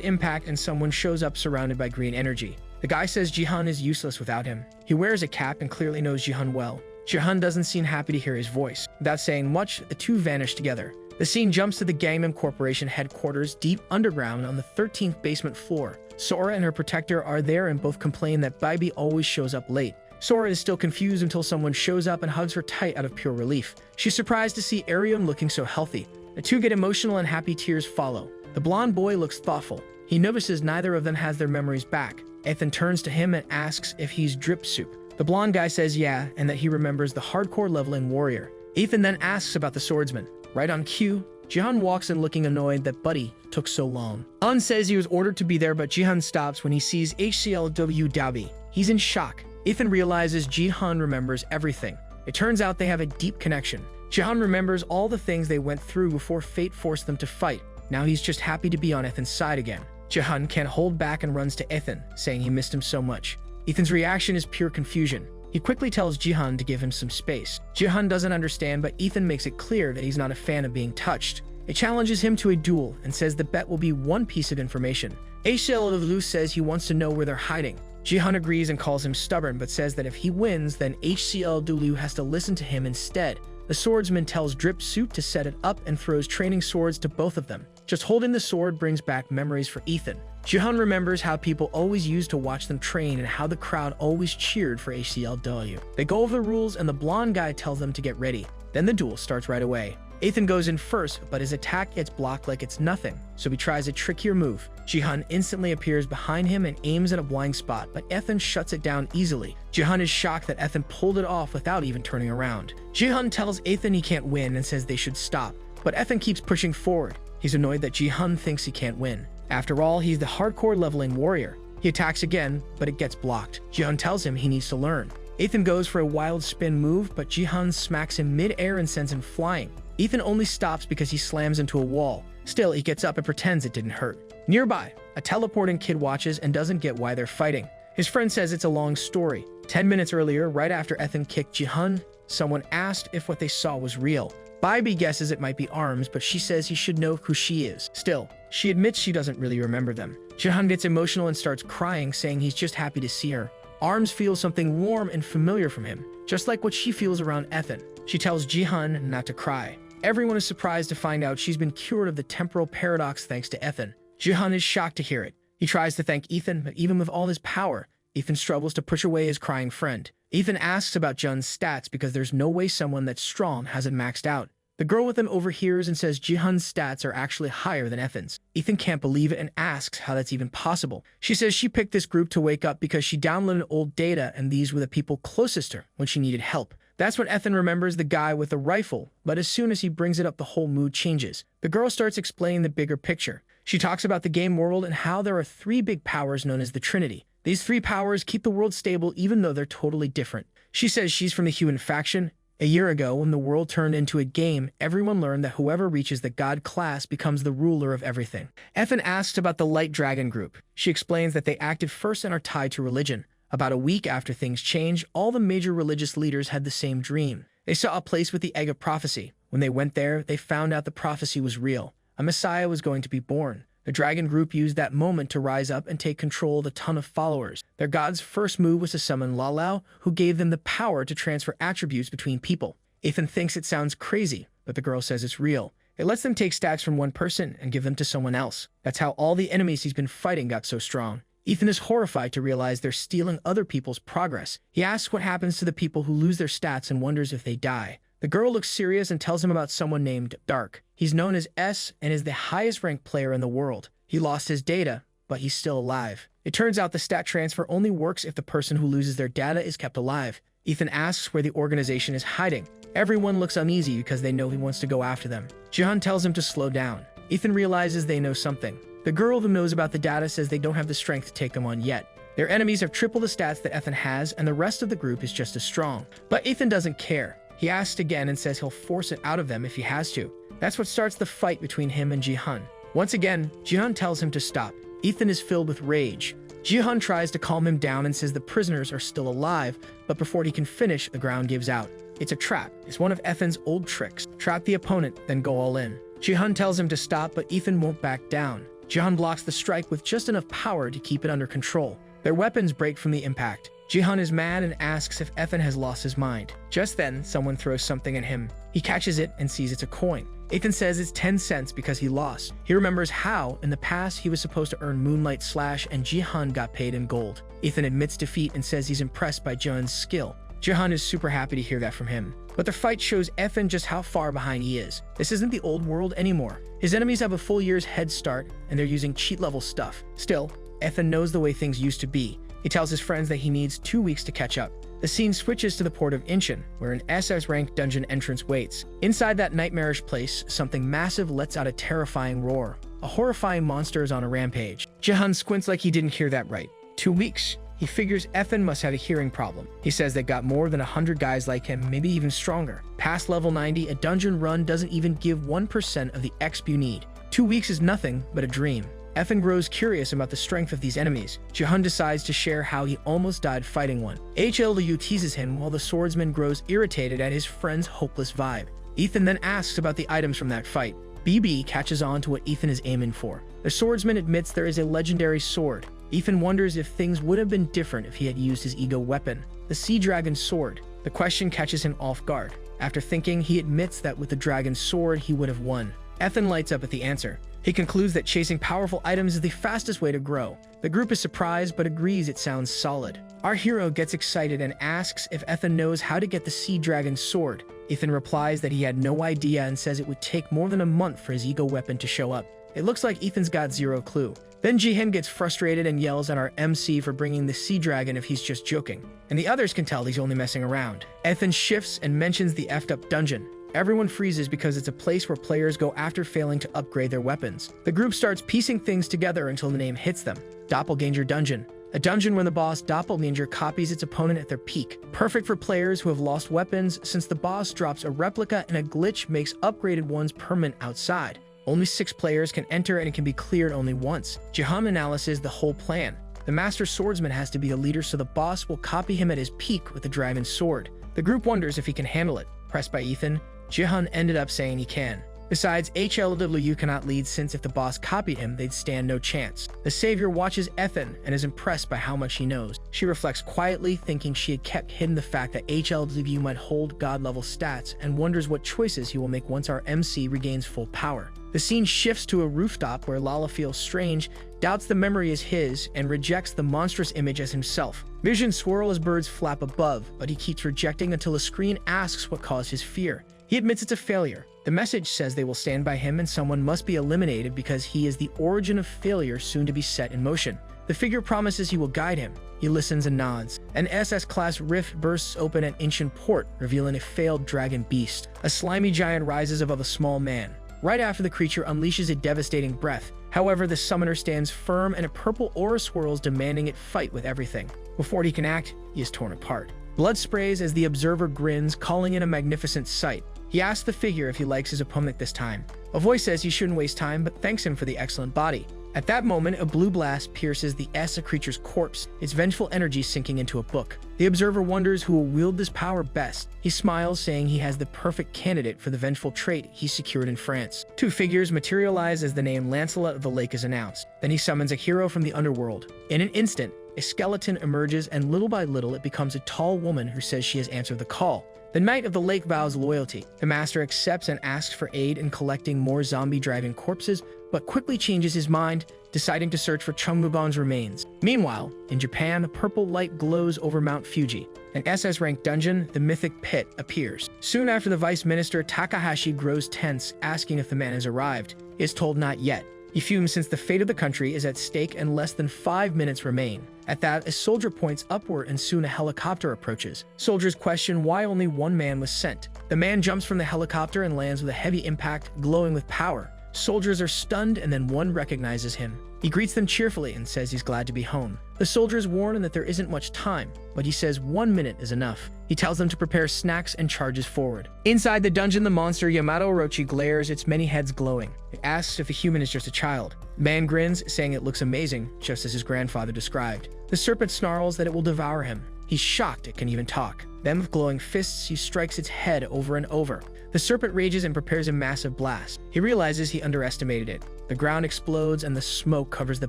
Speaker 1: impact and someone shows up surrounded by green energy. The guy says Jihan is useless without him. He wears a cap and clearly knows Jihan well. Jihan doesn't seem happy to hear his voice. Without saying much, the two vanish together. The scene jumps to the Gangnam Corporation headquarters deep underground on the 13th basement floor. Sora and her protector are there and both complain that Bybee always shows up late. Sora is still confused until someone shows up and hugs her tight out of pure relief. She's surprised to see Arium looking so healthy. The two get emotional and happy tears follow. The blonde boy looks thoughtful. He notices neither of them has their memories back. Ethan turns to him and asks if he's Drip Soup. The blonde guy says yeah, and that he remembers the hardcore leveling warrior. Ethan then asks about the swordsman. Right on cue, Jihan walks in looking annoyed that Buddy took so long. An says he was ordered to be there, but Jihan stops when he sees HCLW Dabi. He's in shock. Ethan realizes Jihan remembers everything. It turns out they have a deep connection. Jihan remembers all the things they went through before fate forced them to fight. Now he's just happy to be on Ethan's side again. Jihan can't hold back and runs to Ethan, saying he missed him so much. Ethan's reaction is pure confusion. He quickly tells Jihan to give him some space. Jihan doesn't understand, but Ethan makes it clear that he's not a fan of being touched. It challenges him to a duel and says the bet will be one piece of information. HCLW says he wants to know where they're hiding. Jihan agrees and calls him stubborn, but says that if he wins, then HCLW has to listen to him instead. The swordsman tells Drip Soup to set it up and throws training swords to both of them. Just holding the sword brings back memories for Ethan. Jihan remembers how people always used to watch them train and how the crowd always cheered for HCLW. They go over the rules and the blonde guy tells them to get ready. Then the duel starts right away. Ethan goes in first, but his attack gets blocked like it's nothing, so he tries a trickier move. Jihan instantly appears behind him and aims at a blind spot, but Ethan shuts it down easily. Jihan is shocked that Ethan pulled it off without even turning around. Jihan tells Ethan he can't win and says they should stop, but Ethan keeps pushing forward. He's annoyed that Jihan thinks he can't win. After all, he's the hardcore leveling warrior. He attacks again, but it gets blocked. Jihan tells him he needs to learn. Ethan goes for a wild spin move, but Jihan smacks him mid-air and sends him flying. Ethan only stops because he slams into a wall. Still, he gets up and pretends it didn't hurt. Nearby, a teleporting kid watches and doesn't get why they're fighting. His friend says it's a long story. 10 minutes earlier, right after Ethan kicked Jihan, someone asked if what they saw was real. Bybee guesses it might be Arms, but she says he should know who she is. Still, she admits she doesn't really remember them. Jihan gets emotional and starts crying, saying he's just happy to see her. Arms feels something warm and familiar from him, just like what she feels around Ethan. She tells Jihan not to cry. Everyone is surprised to find out she's been cured of the temporal paradox thanks to Ethan. Jihan is shocked to hear it. He tries to thank Ethan, but even with all his power, Ethan struggles to push away his crying friend. Ethan asks about Jun's stats because there's no way someone that's strong hasn't maxed out. The girl with him overhears and says Jihan's stats are actually higher than Ethan's. Ethan can't believe it and asks how that's even possible. She says she picked this group to wake up because she downloaded old data and these were the people closest to her when she needed help. That's when Ethan remembers the guy with the rifle, but as soon as he brings it up, the whole mood changes. The girl starts explaining the bigger picture. She talks about the game world and how there are 3 big powers known as the Trinity. These 3 powers keep the world stable even though they're totally different. She says she's from the human faction. A year ago, when the world turned into a game, everyone learned that whoever reaches the god class becomes the ruler of everything. Ethan asks about the Light Dragon group. She explains that they acted first and are tied to religion. About a week after things changed, all the major religious leaders had the same dream. They saw a place with the Egg of Prophecy. When they went there, they found out the prophecy was real. A Messiah was going to be born. The Dragon Group used that moment to rise up and take control of a ton of followers. Their god's first move was to summon Lalao, who gave them the power to transfer attributes between people. Ethan thinks it sounds crazy, but the girl says it's real. It lets them take stats from one person and give them to someone else. That's how all the enemies he's been fighting got so strong. Ethan is horrified to realize they're stealing other people's progress. He asks what happens to the people who lose their stats and wonders if they die. The girl looks serious and tells him about someone named Dark. He's known as S and is the highest ranked player in the world. He lost his data, but he's still alive. It turns out the stat transfer only works if the person who loses their data is kept alive. Ethan asks where the organization is hiding. Everyone looks uneasy because they know he wants to go after them. Jihan tells him to slow down. Ethan realizes they know something. The girl who knows about the data says they don't have the strength to take them on yet. Their enemies have triple the stats that Ethan has, and the rest of the group is just as strong. But Ethan doesn't care. He asks again and says he'll force it out of them if he has to. That's what starts the fight between him and Jihan. Once again, Jihan tells him to stop. Ethan is filled with rage. Jihan tries to calm him down and says the prisoners are still alive, but before he can finish, the ground gives out. It's a trap. It's one of Ethan's old tricks. Trap the opponent, then go all in. Jihan tells him to stop, but Ethan won't back down. Jihan blocks the strike with just enough power to keep it under control. Their weapons break from the impact. Jihan is mad and asks if Ethan has lost his mind. Just then, someone throws something at him. He catches it and sees it's a coin. Ethan says it's 10 cents because he lost. He remembers how, in the past, he was supposed to earn Moonlight Slash and Jihan got paid in gold. Ethan admits defeat and says he's impressed by Jihan's skill. Jihan is super happy to hear that from him. But the fight shows Ethan just how far behind he is. This isn't the old world anymore. His enemies have a full year's head start, and they're using cheat-level stuff. Still, Ethan knows the way things used to be. He tells his friends that he needs 2 weeks to catch up. The scene switches to the port of Incheon, where an SS-ranked dungeon entrance waits. Inside that nightmarish place, something massive lets out a terrifying roar. A horrifying monster is on a rampage. Jihan squints like he didn't hear that right. 2 weeks. He figures Ethan must have a hearing problem. He says they've got more than 100 guys like him, maybe even stronger. Past level 90, a dungeon run doesn't even give 1% of the exp you need. 2 weeks is nothing but a dream. Ethan grows curious about the strength of these enemies. Jihan decides to share how he almost died fighting one. Yahello teases him while the swordsman grows irritated at his friend's hopeless vibe. Ethan then asks about the items from that fight. BB catches on to what Ethan is aiming for. The swordsman admits there is a legendary sword. Ethan wonders if things would have been different if he had used his ego weapon, the Sea Dragon Sword. The question catches him off guard. After thinking, he admits that with the dragon's sword, he would have won. Ethan lights up at the answer. He concludes that chasing powerful items is the fastest way to grow. The group is surprised but agrees it sounds solid. Our hero gets excited and asks if Ethan knows how to get the Sea Dragon's sword. Ethan replies that he had no idea and says it would take more than a month for his ego weapon to show up. It looks like Ethan's got zero clue. Then Jihan gets frustrated and yells at our MC for bringing the sea dragon if he's just joking. And the others can tell he's only messing around. Ethan shifts and mentions the effed up dungeon. Everyone freezes because it's a place where players go after failing to upgrade their weapons. The group starts piecing things together until the name hits them. Doppelganger Dungeon. A dungeon where the boss Doppelganger copies its opponent at their peak. Perfect for players who have lost weapons since the boss drops a replica and a glitch makes upgraded ones permanent outside. Only 6 players can enter and it can be cleared only once. Jihan analyzes the whole plan. The master swordsman has to be the leader so the boss will copy him at his peak with the dragon's sword. The group wonders if he can handle it. Pressed by Ethan, Jihan ended up saying he can. Besides, HLW cannot lead since if the boss copied him, they'd stand no chance. The savior watches Ethan and is impressed by how much he knows. She reflects quietly, thinking she had kept hidden the fact that HLW might hold god-level stats and wonders what choices he will make once our MC regains full power. The scene shifts to a rooftop where Lala feels strange, doubts the memory is his, and rejects the monstrous image as himself. Visions swirl as birds flap above, but he keeps rejecting until the screen asks what caused his fear. He admits it's a failure. The message says they will stand by him and someone must be eliminated because he is the origin of failure soon to be set in motion. The figure promises he will guide him. He listens and nods. An SS-class rift bursts open at Incheon Port, revealing a failed dragon beast. A slimy giant rises above a small man. Right after the creature unleashes a devastating breath. However, the summoner stands firm and a purple aura swirls demanding it fight with everything. Before he can act, he is torn apart. Blood sprays as the observer grins, calling it a magnificent sight. He asks the figure if he likes his opponent this time. A voice says he shouldn't waste time, but thanks him for the excellent body. At that moment, a blue blast pierces the creature's corpse, its vengeful energy sinking into a book. The observer wonders who will wield this power best. He smiles, saying he has the perfect candidate for the vengeful trait he secured in France. 2 figures materialize as the name Lancelot of the Lake is announced. Then he summons a hero from the underworld. In an instant, a skeleton emerges, and little by little it becomes a tall woman who says she has answered the call. The Knight of the Lake vows loyalty. The master accepts and asks for aid in collecting more zombie-driving corpses, but quickly changes his mind. deciding to search for Chungmuban's remains. Meanwhile, in Japan, a purple light glows over Mount Fuji. An SS-ranked dungeon, the Mythic Pit, appears. Soon after, the Vice Minister Takahashi grows tense, asking if the man has arrived. He is told not yet. He fumes since the fate of the country is at stake and less than 5 minutes remain. At that, a soldier points upward and soon a helicopter approaches. Soldiers question why only one man was sent. The man jumps from the helicopter and lands with a heavy impact, glowing with power. Soldiers are stunned and then one recognizes him. He greets them cheerfully and says he's glad to be home. The soldiers warn him that there isn't much time, but he says 1 minute is enough. He tells them to prepare snacks and charges forward. Inside the dungeon, the monster Yamato Orochi glares, its many heads glowing. It asks if a human is just a child. The man grins, saying it looks amazing, just as his grandfather described. The serpent snarls that it will devour him. He's shocked it can even talk. Then with glowing fists, he strikes its head over and over. The serpent rages and prepares a massive blast. He realizes he underestimated it. The ground explodes and the smoke covers the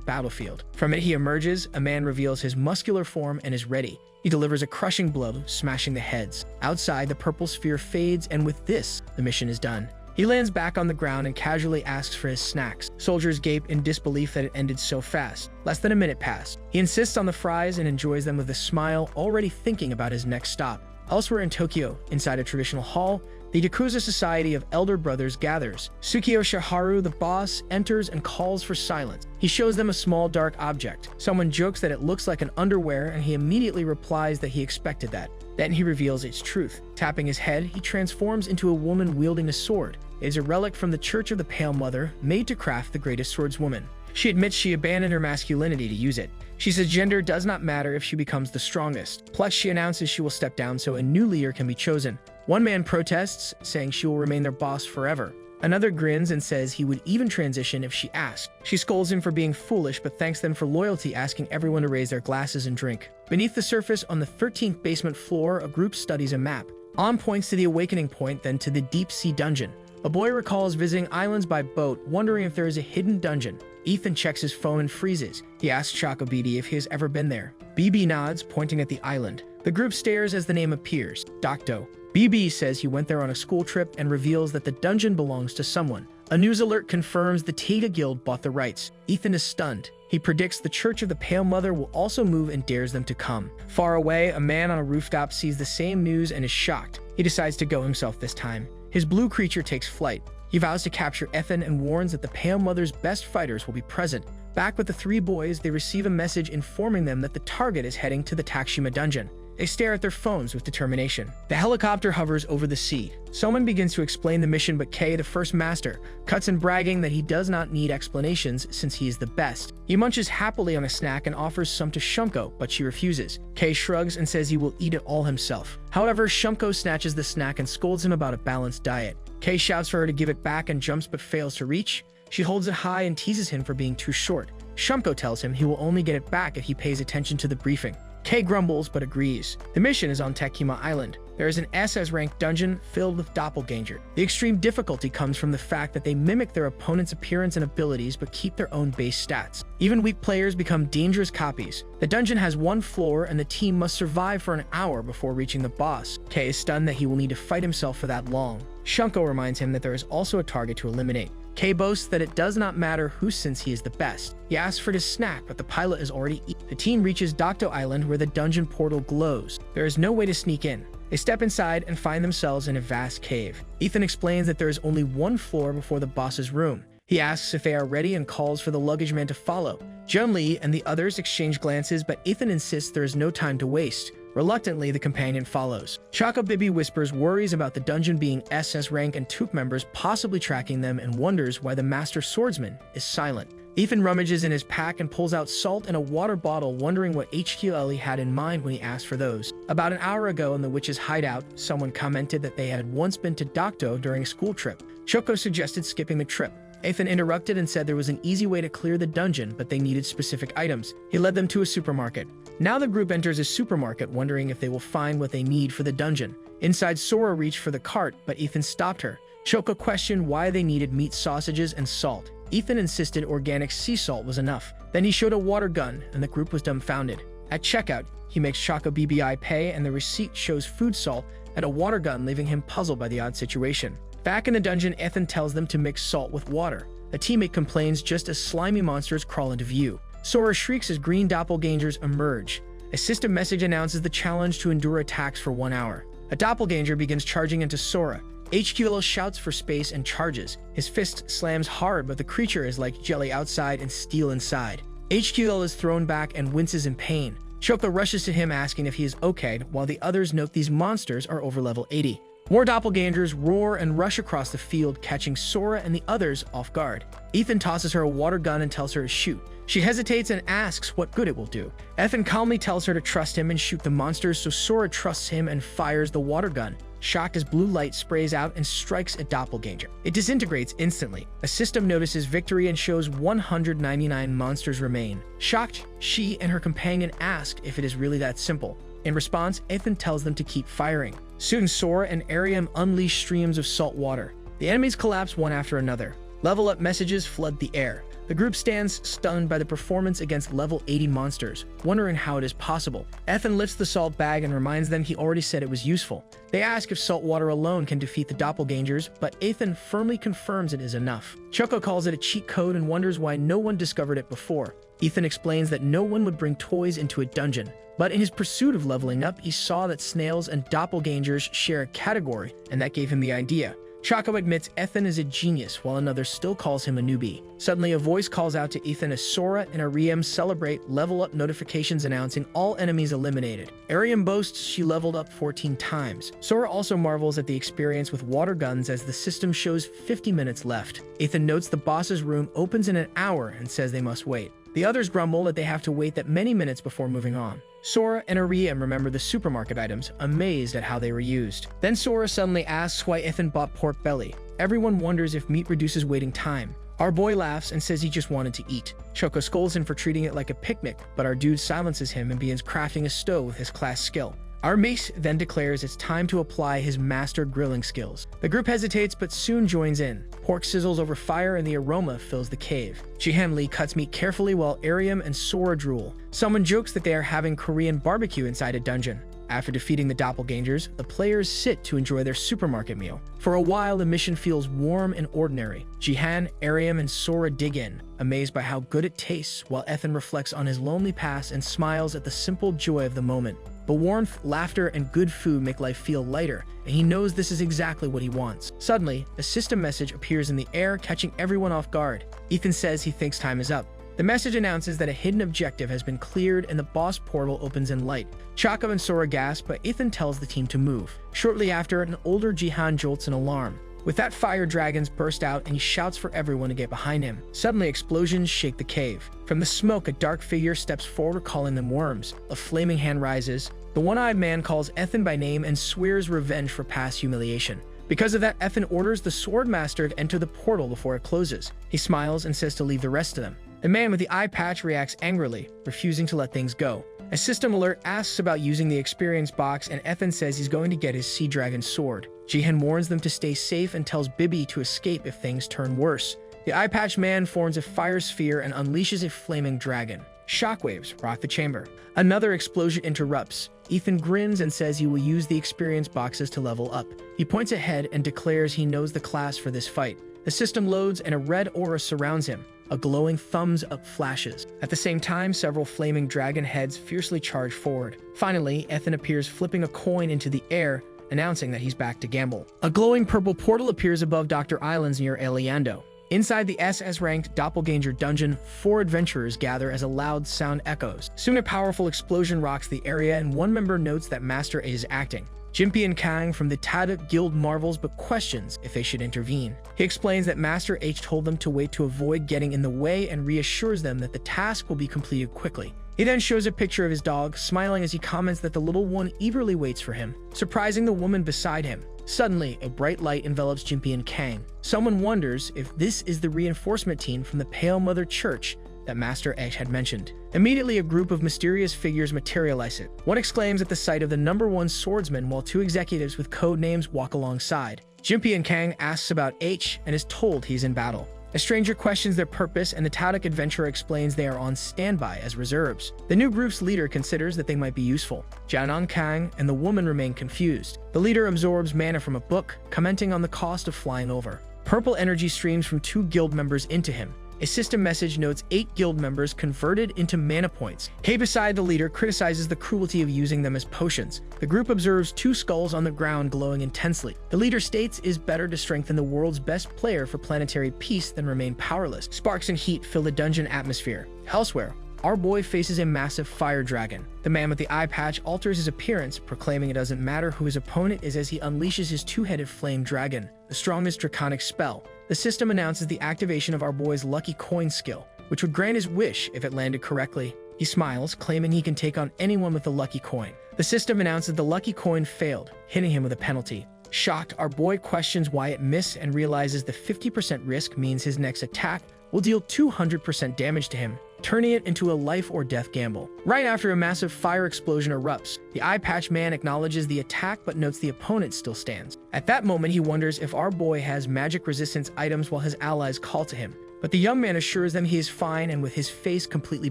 Speaker 1: battlefield. From it he emerges, a man reveals his muscular form and is ready. He delivers a crushing blow, smashing the heads. Outside, the purple sphere fades, and with this, the mission is done. He lands back on the ground and casually asks for his snacks. Soldiers gape in disbelief that it ended so fast. Less than a minute passed. He insists on the fries and enjoys them with a smile, already thinking about his next stop. Elsewhere in Tokyo, inside a traditional hall, the Yakuza Society of Elder Brothers gathers. Tsukio Shiharu, the boss, enters and calls for silence. He shows them a small dark object. Someone jokes that it looks like an underwear, and he immediately replies that he expected that. Then he reveals its truth. Tapping his head, he transforms into a woman wielding a sword. It is a relic from the Church of the Pale Mother, made to craft the greatest swordswoman. She admits she abandoned her masculinity to use it. She says gender does not matter if she becomes the strongest. Plus, she announces she will step down so a new leader can be chosen. One man protests, saying she will remain their boss forever. Another grins and says he would even transition if she asked. She scolds him for being foolish, but thanks them for loyalty, asking everyone to raise their glasses and drink. Beneath the surface, on the 13th basement floor, a group studies a map. On points to the awakening point, then to the deep-sea dungeon. A boy recalls visiting islands by boat, wondering if there is a hidden dungeon. Ethan checks his phone and freezes. He asks Shako BB if he has ever been there. BB nods, pointing at the island. The group stares as the name appears, Docto. BB says he went there on a school trip and reveals that the dungeon belongs to someone. A news alert confirms the Tiga Guild bought the rights. Ethan is stunned. He predicts the Church of the Pale Mother will also move and dares them to come. Far away, a man on a rooftop sees the same news and is shocked. He decides to go himself this time. His blue creature takes flight. He vows to capture Ethan and warns that the Pale Mother's best fighters will be present. Back with the three boys, they receive a message informing them that the target is heading to the Takshima dungeon. They stare at their phones with determination. The helicopter hovers over the sea. Someone begins to explain the mission, but Kei, the first master, cuts in, bragging that he does not need explanations since he is the best. He munches happily on a snack and offers some to Shumko, but she refuses. Kei shrugs and says he will eat it all himself. However, Shumko snatches the snack and scolds him about a balanced diet. Kei shouts for her to give it back and jumps but fails to reach. She holds it high and teases him for being too short. Shumko tells him he will only get it back if he pays attention to the briefing. Kei grumbles but agrees. The mission is on Takima Island. There is an SS-ranked dungeon filled with doppelganger. The extreme difficulty comes from the fact that they mimic their opponent's appearance and abilities but keep their own base stats. Even weak players become dangerous copies. The dungeon has one floor and the team must survive for an hour before reaching the boss. Kei is stunned that he will need to fight himself for that long. Shunko reminds him that there is also a target to eliminate. Kei boasts that it does not matter who since he is the best. He asks for his snack, but the pilot is already eaten. The team reaches Docto Island where the dungeon portal glows. There is no way to sneak in. They step inside and find themselves in a vast cave. Ethan explains that there is only one floor before the boss's room. He asks if they are ready and calls for the luggage man to follow. Jun-Li and the others exchange glances, but Ethan insists there is no time to waste. Reluctantly, the companion follows. Chaka Bibi whispers worries about the dungeon being SS rank and Took members possibly tracking them and wonders why the master swordsman is silent. Ethan rummages in his pack and pulls out salt and a water bottle, wondering what HQLE had in mind when he asked for those. About an hour ago in the witch's hideout, someone commented that they had once been to Docto during a school trip. Choco suggested skipping the trip. Ethan interrupted and said there was an easy way to clear the dungeon, but they needed specific items. He led them to a supermarket. Now the group enters a supermarket, wondering if they will find what they need for the dungeon. Inside, Sora reached for the cart, but Ethan stopped her. Choco questioned why they needed meat, sausages, and salt. Ethan insisted organic sea salt was enough. Then he showed a water gun, and the group was dumbfounded. At checkout, he makes Shaka BBI pay, and the receipt shows food salt and a water gun, leaving him puzzled by the odd situation. Back in the dungeon, Ethan tells them to mix salt with water. A teammate complains just as slimy monsters crawl into view. Sora shrieks as green doppelgangers emerge. A system message announces the challenge to endure attacks for 1 hour. A doppelganger begins charging into Sora. Yahello shouts for space and charges. His fist slams hard, but the creature is like jelly outside and steel inside. Yahello is thrown back and winces in pain. Choco rushes to him asking if he is okay, while the others note these monsters are over level 80. More doppelgangers roar and rush across the field, catching Sora and the others off guard. Ethan tosses her a water gun and tells her to shoot. She hesitates and asks what good it will do. Ethan calmly tells her to trust him and shoot the monsters, so Sora trusts him and fires the water gun. Shocked as blue light sprays out and strikes a doppelganger. It disintegrates instantly. A system notices victory and shows 199 monsters remain. Shocked, she and her companion ask if it is really that simple. In response, Ethan tells them to keep firing. Soon Sora and Ariam unleash streams of salt water. The enemies collapse one after another. Level up messages flood the air. The group stands stunned by the performance against level 80 monsters, wondering how it is possible. Ethan lifts the salt bag and reminds them he already said it was useful. They ask if salt water alone can defeat the doppelgangers, but Ethan firmly confirms it is enough. Choco calls it a cheat code and wonders why no one discovered it before. Ethan explains that no one would bring toys into a dungeon, but in his pursuit of leveling up, he saw that snails and doppelgangers share a category, and that gave him the idea. Choco admits Ethan is a genius, while another still calls him a newbie. Suddenly, a voice calls out to Ethan as Sora and Ariam celebrate level-up notifications announcing all enemies eliminated. Ariam boasts she leveled up 14 times. Sora also marvels at the experience with water guns as the system shows 50 minutes left. Ethan notes the boss's room opens in an hour and says they must wait. The others grumble that they have to wait that many minutes before moving on. Sora and Ariam remember the supermarket items, amazed at how they were used. Then Sora suddenly asks why Ethan bought pork belly. Everyone wonders if meat reduces waiting time. Our boy laughs and says he just wanted to eat. Choco scolds him for treating it like a picnic, but our dude silences him and begins crafting a stove with his class skill. Our mate then declares it's time to apply his master grilling skills. The group hesitates but soon joins in. Pork sizzles over fire and the aroma fills the cave. Jihan Lee cuts meat carefully while Ariam and Sora drool. Someone jokes that they are having Korean barbecue inside a dungeon. After defeating the doppelgangers, the players sit to enjoy their supermarket meal. For a while, the mission feels warm and ordinary. Jihan, Ariam, and Sora dig in, amazed by how good it tastes, while Ethan reflects on his lonely past and smiles at the simple joy of the moment. But warmth, laughter, and good food make life feel lighter, and he knows this is exactly what he wants. Suddenly, a system message appears in the air, catching everyone off guard. Ethan says he thinks time is up. The message announces that a hidden objective has been cleared and the boss portal opens in light. Choco and Sora gasp, but Ethan tells the team to move. Shortly after, an older Jihan jolts an alarm. With that, fire dragons burst out and he shouts for everyone to get behind him. Suddenly, explosions shake the cave. From the smoke, a dark figure steps forward, calling them worms. A flaming hand rises. The one-eyed man calls Ethan by name and swears revenge for past humiliation. Because of that, Ethan orders the Swordmaster to enter the portal before it closes. He smiles and says to leave the rest of them. The man with the eye patch reacts angrily, refusing to let things go. A system alert asks about using the experience box, and Ethan says he's going to get his Sea Dragon sword. Jihan warns them to stay safe and tells Bibi to escape if things turn worse. The eye patch man forms a fire sphere and unleashes a flaming dragon. Shockwaves rock the chamber. Another explosion interrupts. Ethan grins and says he will use the experience boxes to level up. He points ahead and declares he knows the class for this fight. The system loads and a red aura surrounds him. A glowing thumbs up flashes. At the same time, several flaming dragon heads fiercely charge forward. Finally, Ethan appears flipping a coin into the air, announcing that he's back to gamble. A glowing purple portal appears above Dr. Islands near Eliando. Inside the SS-ranked doppelganger dungeon, 4 adventurers gather as a loud sound echoes. Soon a powerful explosion rocks the area and one member notes that Master A is acting. Jimpy and Kang from the Tada Guild marvels but questions if they should intervene. He explains that Master H told them to wait to avoid getting in the way and reassures them that the task will be completed quickly. He then shows a picture of his dog, smiling as he comments that the little one eagerly waits for him, surprising the woman beside him. Suddenly, a bright light envelops Jimpy and Kang. Someone wonders if this is the reinforcement team from the Pale Mother Church that Master H had mentioned. Immediately, a group of mysterious figures materialize it. One exclaims at the sight of the #1 swordsman, while 2 executives with code names walk alongside. Jimpy and Kang asks about H and is told he's in battle. A stranger questions their purpose, and the Tadic adventurer explains they are on standby as reserves. The new group's leader considers that they might be useful. Jianan Kang and the woman remain confused. The leader absorbs mana from a book, commenting on the cost of flying over. Purple energy streams from 2 guild members into him. A system message notes 8 guild members converted into mana points. Hay beside the leader criticizes the cruelty of using them as potions. The group observes 2 skulls on the ground glowing intensely. The leader states it is better to strengthen the world's best player for planetary peace than remain powerless. Sparks and heat fill the dungeon atmosphere. Elsewhere, our boy faces a massive fire dragon. The man with the eye patch alters his appearance, proclaiming it doesn't matter who his opponent is as he unleashes his 2-headed flame dragon, the strongest draconic spell. The system announces the activation of our boy's lucky coin skill, which would grant his wish if it landed correctly. He smiles, claiming he can take on anyone with the lucky coin. The system announces the lucky coin failed, hitting him with a penalty. Shocked, our boy questions why it missed and realizes the 50% risk means his next attack will deal 200% damage to him, turning it into a life or death gamble. Right after a massive fire explosion erupts, the eye patch man acknowledges the attack but notes the opponent still stands. At that moment, he wonders if our boy has magic resistance items while his allies call to him. But the young man assures them he is fine, and with his face completely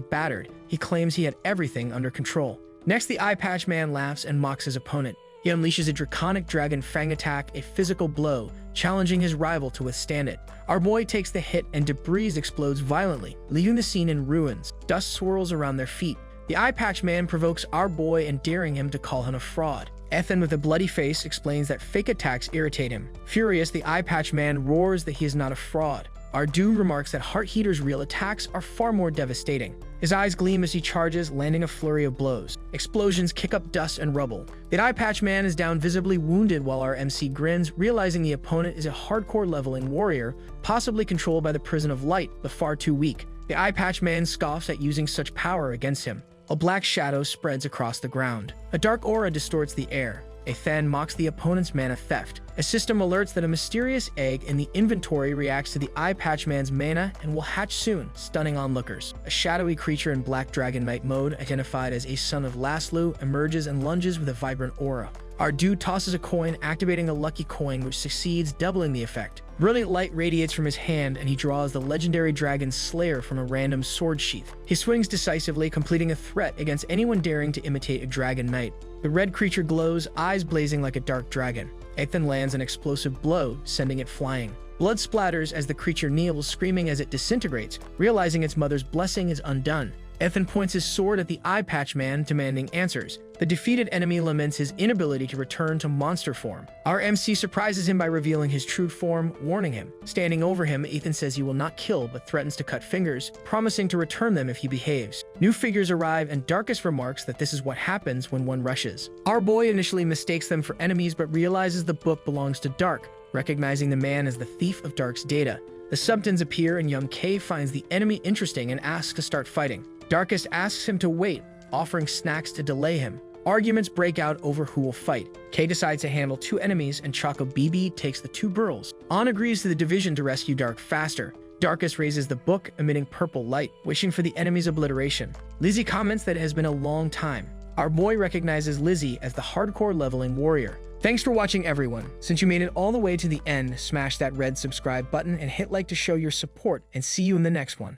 Speaker 1: battered, he claims he had everything under control. Next, the eye patch man laughs and mocks his opponent. He unleashes a draconic dragon fang attack, a physical blow, challenging his rival to withstand it. Our boy takes the hit and debris explodes violently, leaving the scene in ruins. Dust swirls around their feet. The eye patch man provokes our boy and daring him to call him a fraud. Ethan, with a bloody face, explains that fake attacks irritate him. Furious, the eye patch man roars that he is not a fraud. Our dude remarks that Heart Heater's real attacks are far more devastating. His eyes gleam as he charges, landing a flurry of blows. Explosions kick up dust and rubble. The eye patch man is down, visibly wounded, while our MC grins, realizing the opponent is a hardcore leveling warrior, possibly controlled by the Prison of Light, but far too weak. The eye patch man scoffs at using such power against him. A black shadow spreads across the ground. A dark aura distorts the air. A fan mocks the opponent's mana theft. A system alerts that a mysterious egg in the inventory reacts to the eye patch man's mana and will hatch soon, stunning onlookers. A shadowy creature in Black Dragon Knight mode, identified as a son of Laszlo, emerges and lunges with a vibrant aura. Our dude tosses a coin, activating a lucky coin, which succeeds, doubling the effect. Brilliant light radiates from his hand, and he draws the legendary dragon Slayer from a random sword sheath. He swings decisively, completing a threat against anyone daring to imitate a dragon knight. The red creature glows, eyes blazing like a dark dragon. Ethan lands an explosive blow, sending it flying. Blood splatters as the creature kneels, screaming as it disintegrates, realizing its mother's blessing is undone. Ethan points his sword at the eye patch man, demanding answers. The defeated enemy laments his inability to return to monster form. Our MC surprises him by revealing his true form, warning him. Standing over him, Ethan says he will not kill but threatens to cut fingers, promising to return them if he behaves. New figures arrive, and Darkus remarks that this is what happens when one rushes. Our boy initially mistakes them for enemies but realizes the book belongs to Dark, recognizing the man as the thief of Dark's data. The Subtons appear, and young K finds the enemy interesting and asks to start fighting. Darkus asks him to wait, offering snacks to delay him. Arguments break out over who will fight. K decides to handle 2 enemies, and Choco BB takes the 2 girls. On agrees to the division to rescue Dark faster. Darkus raises the book, emitting purple light, wishing for the enemy's obliteration. Lizzie comments that it has been a long time. Our boy recognizes Lizzie as the hardcore leveling warrior. Thanks for watching, everyone. Since you made it all the way to the end, smash that red subscribe button and hit like to show your support, and see you in the next one.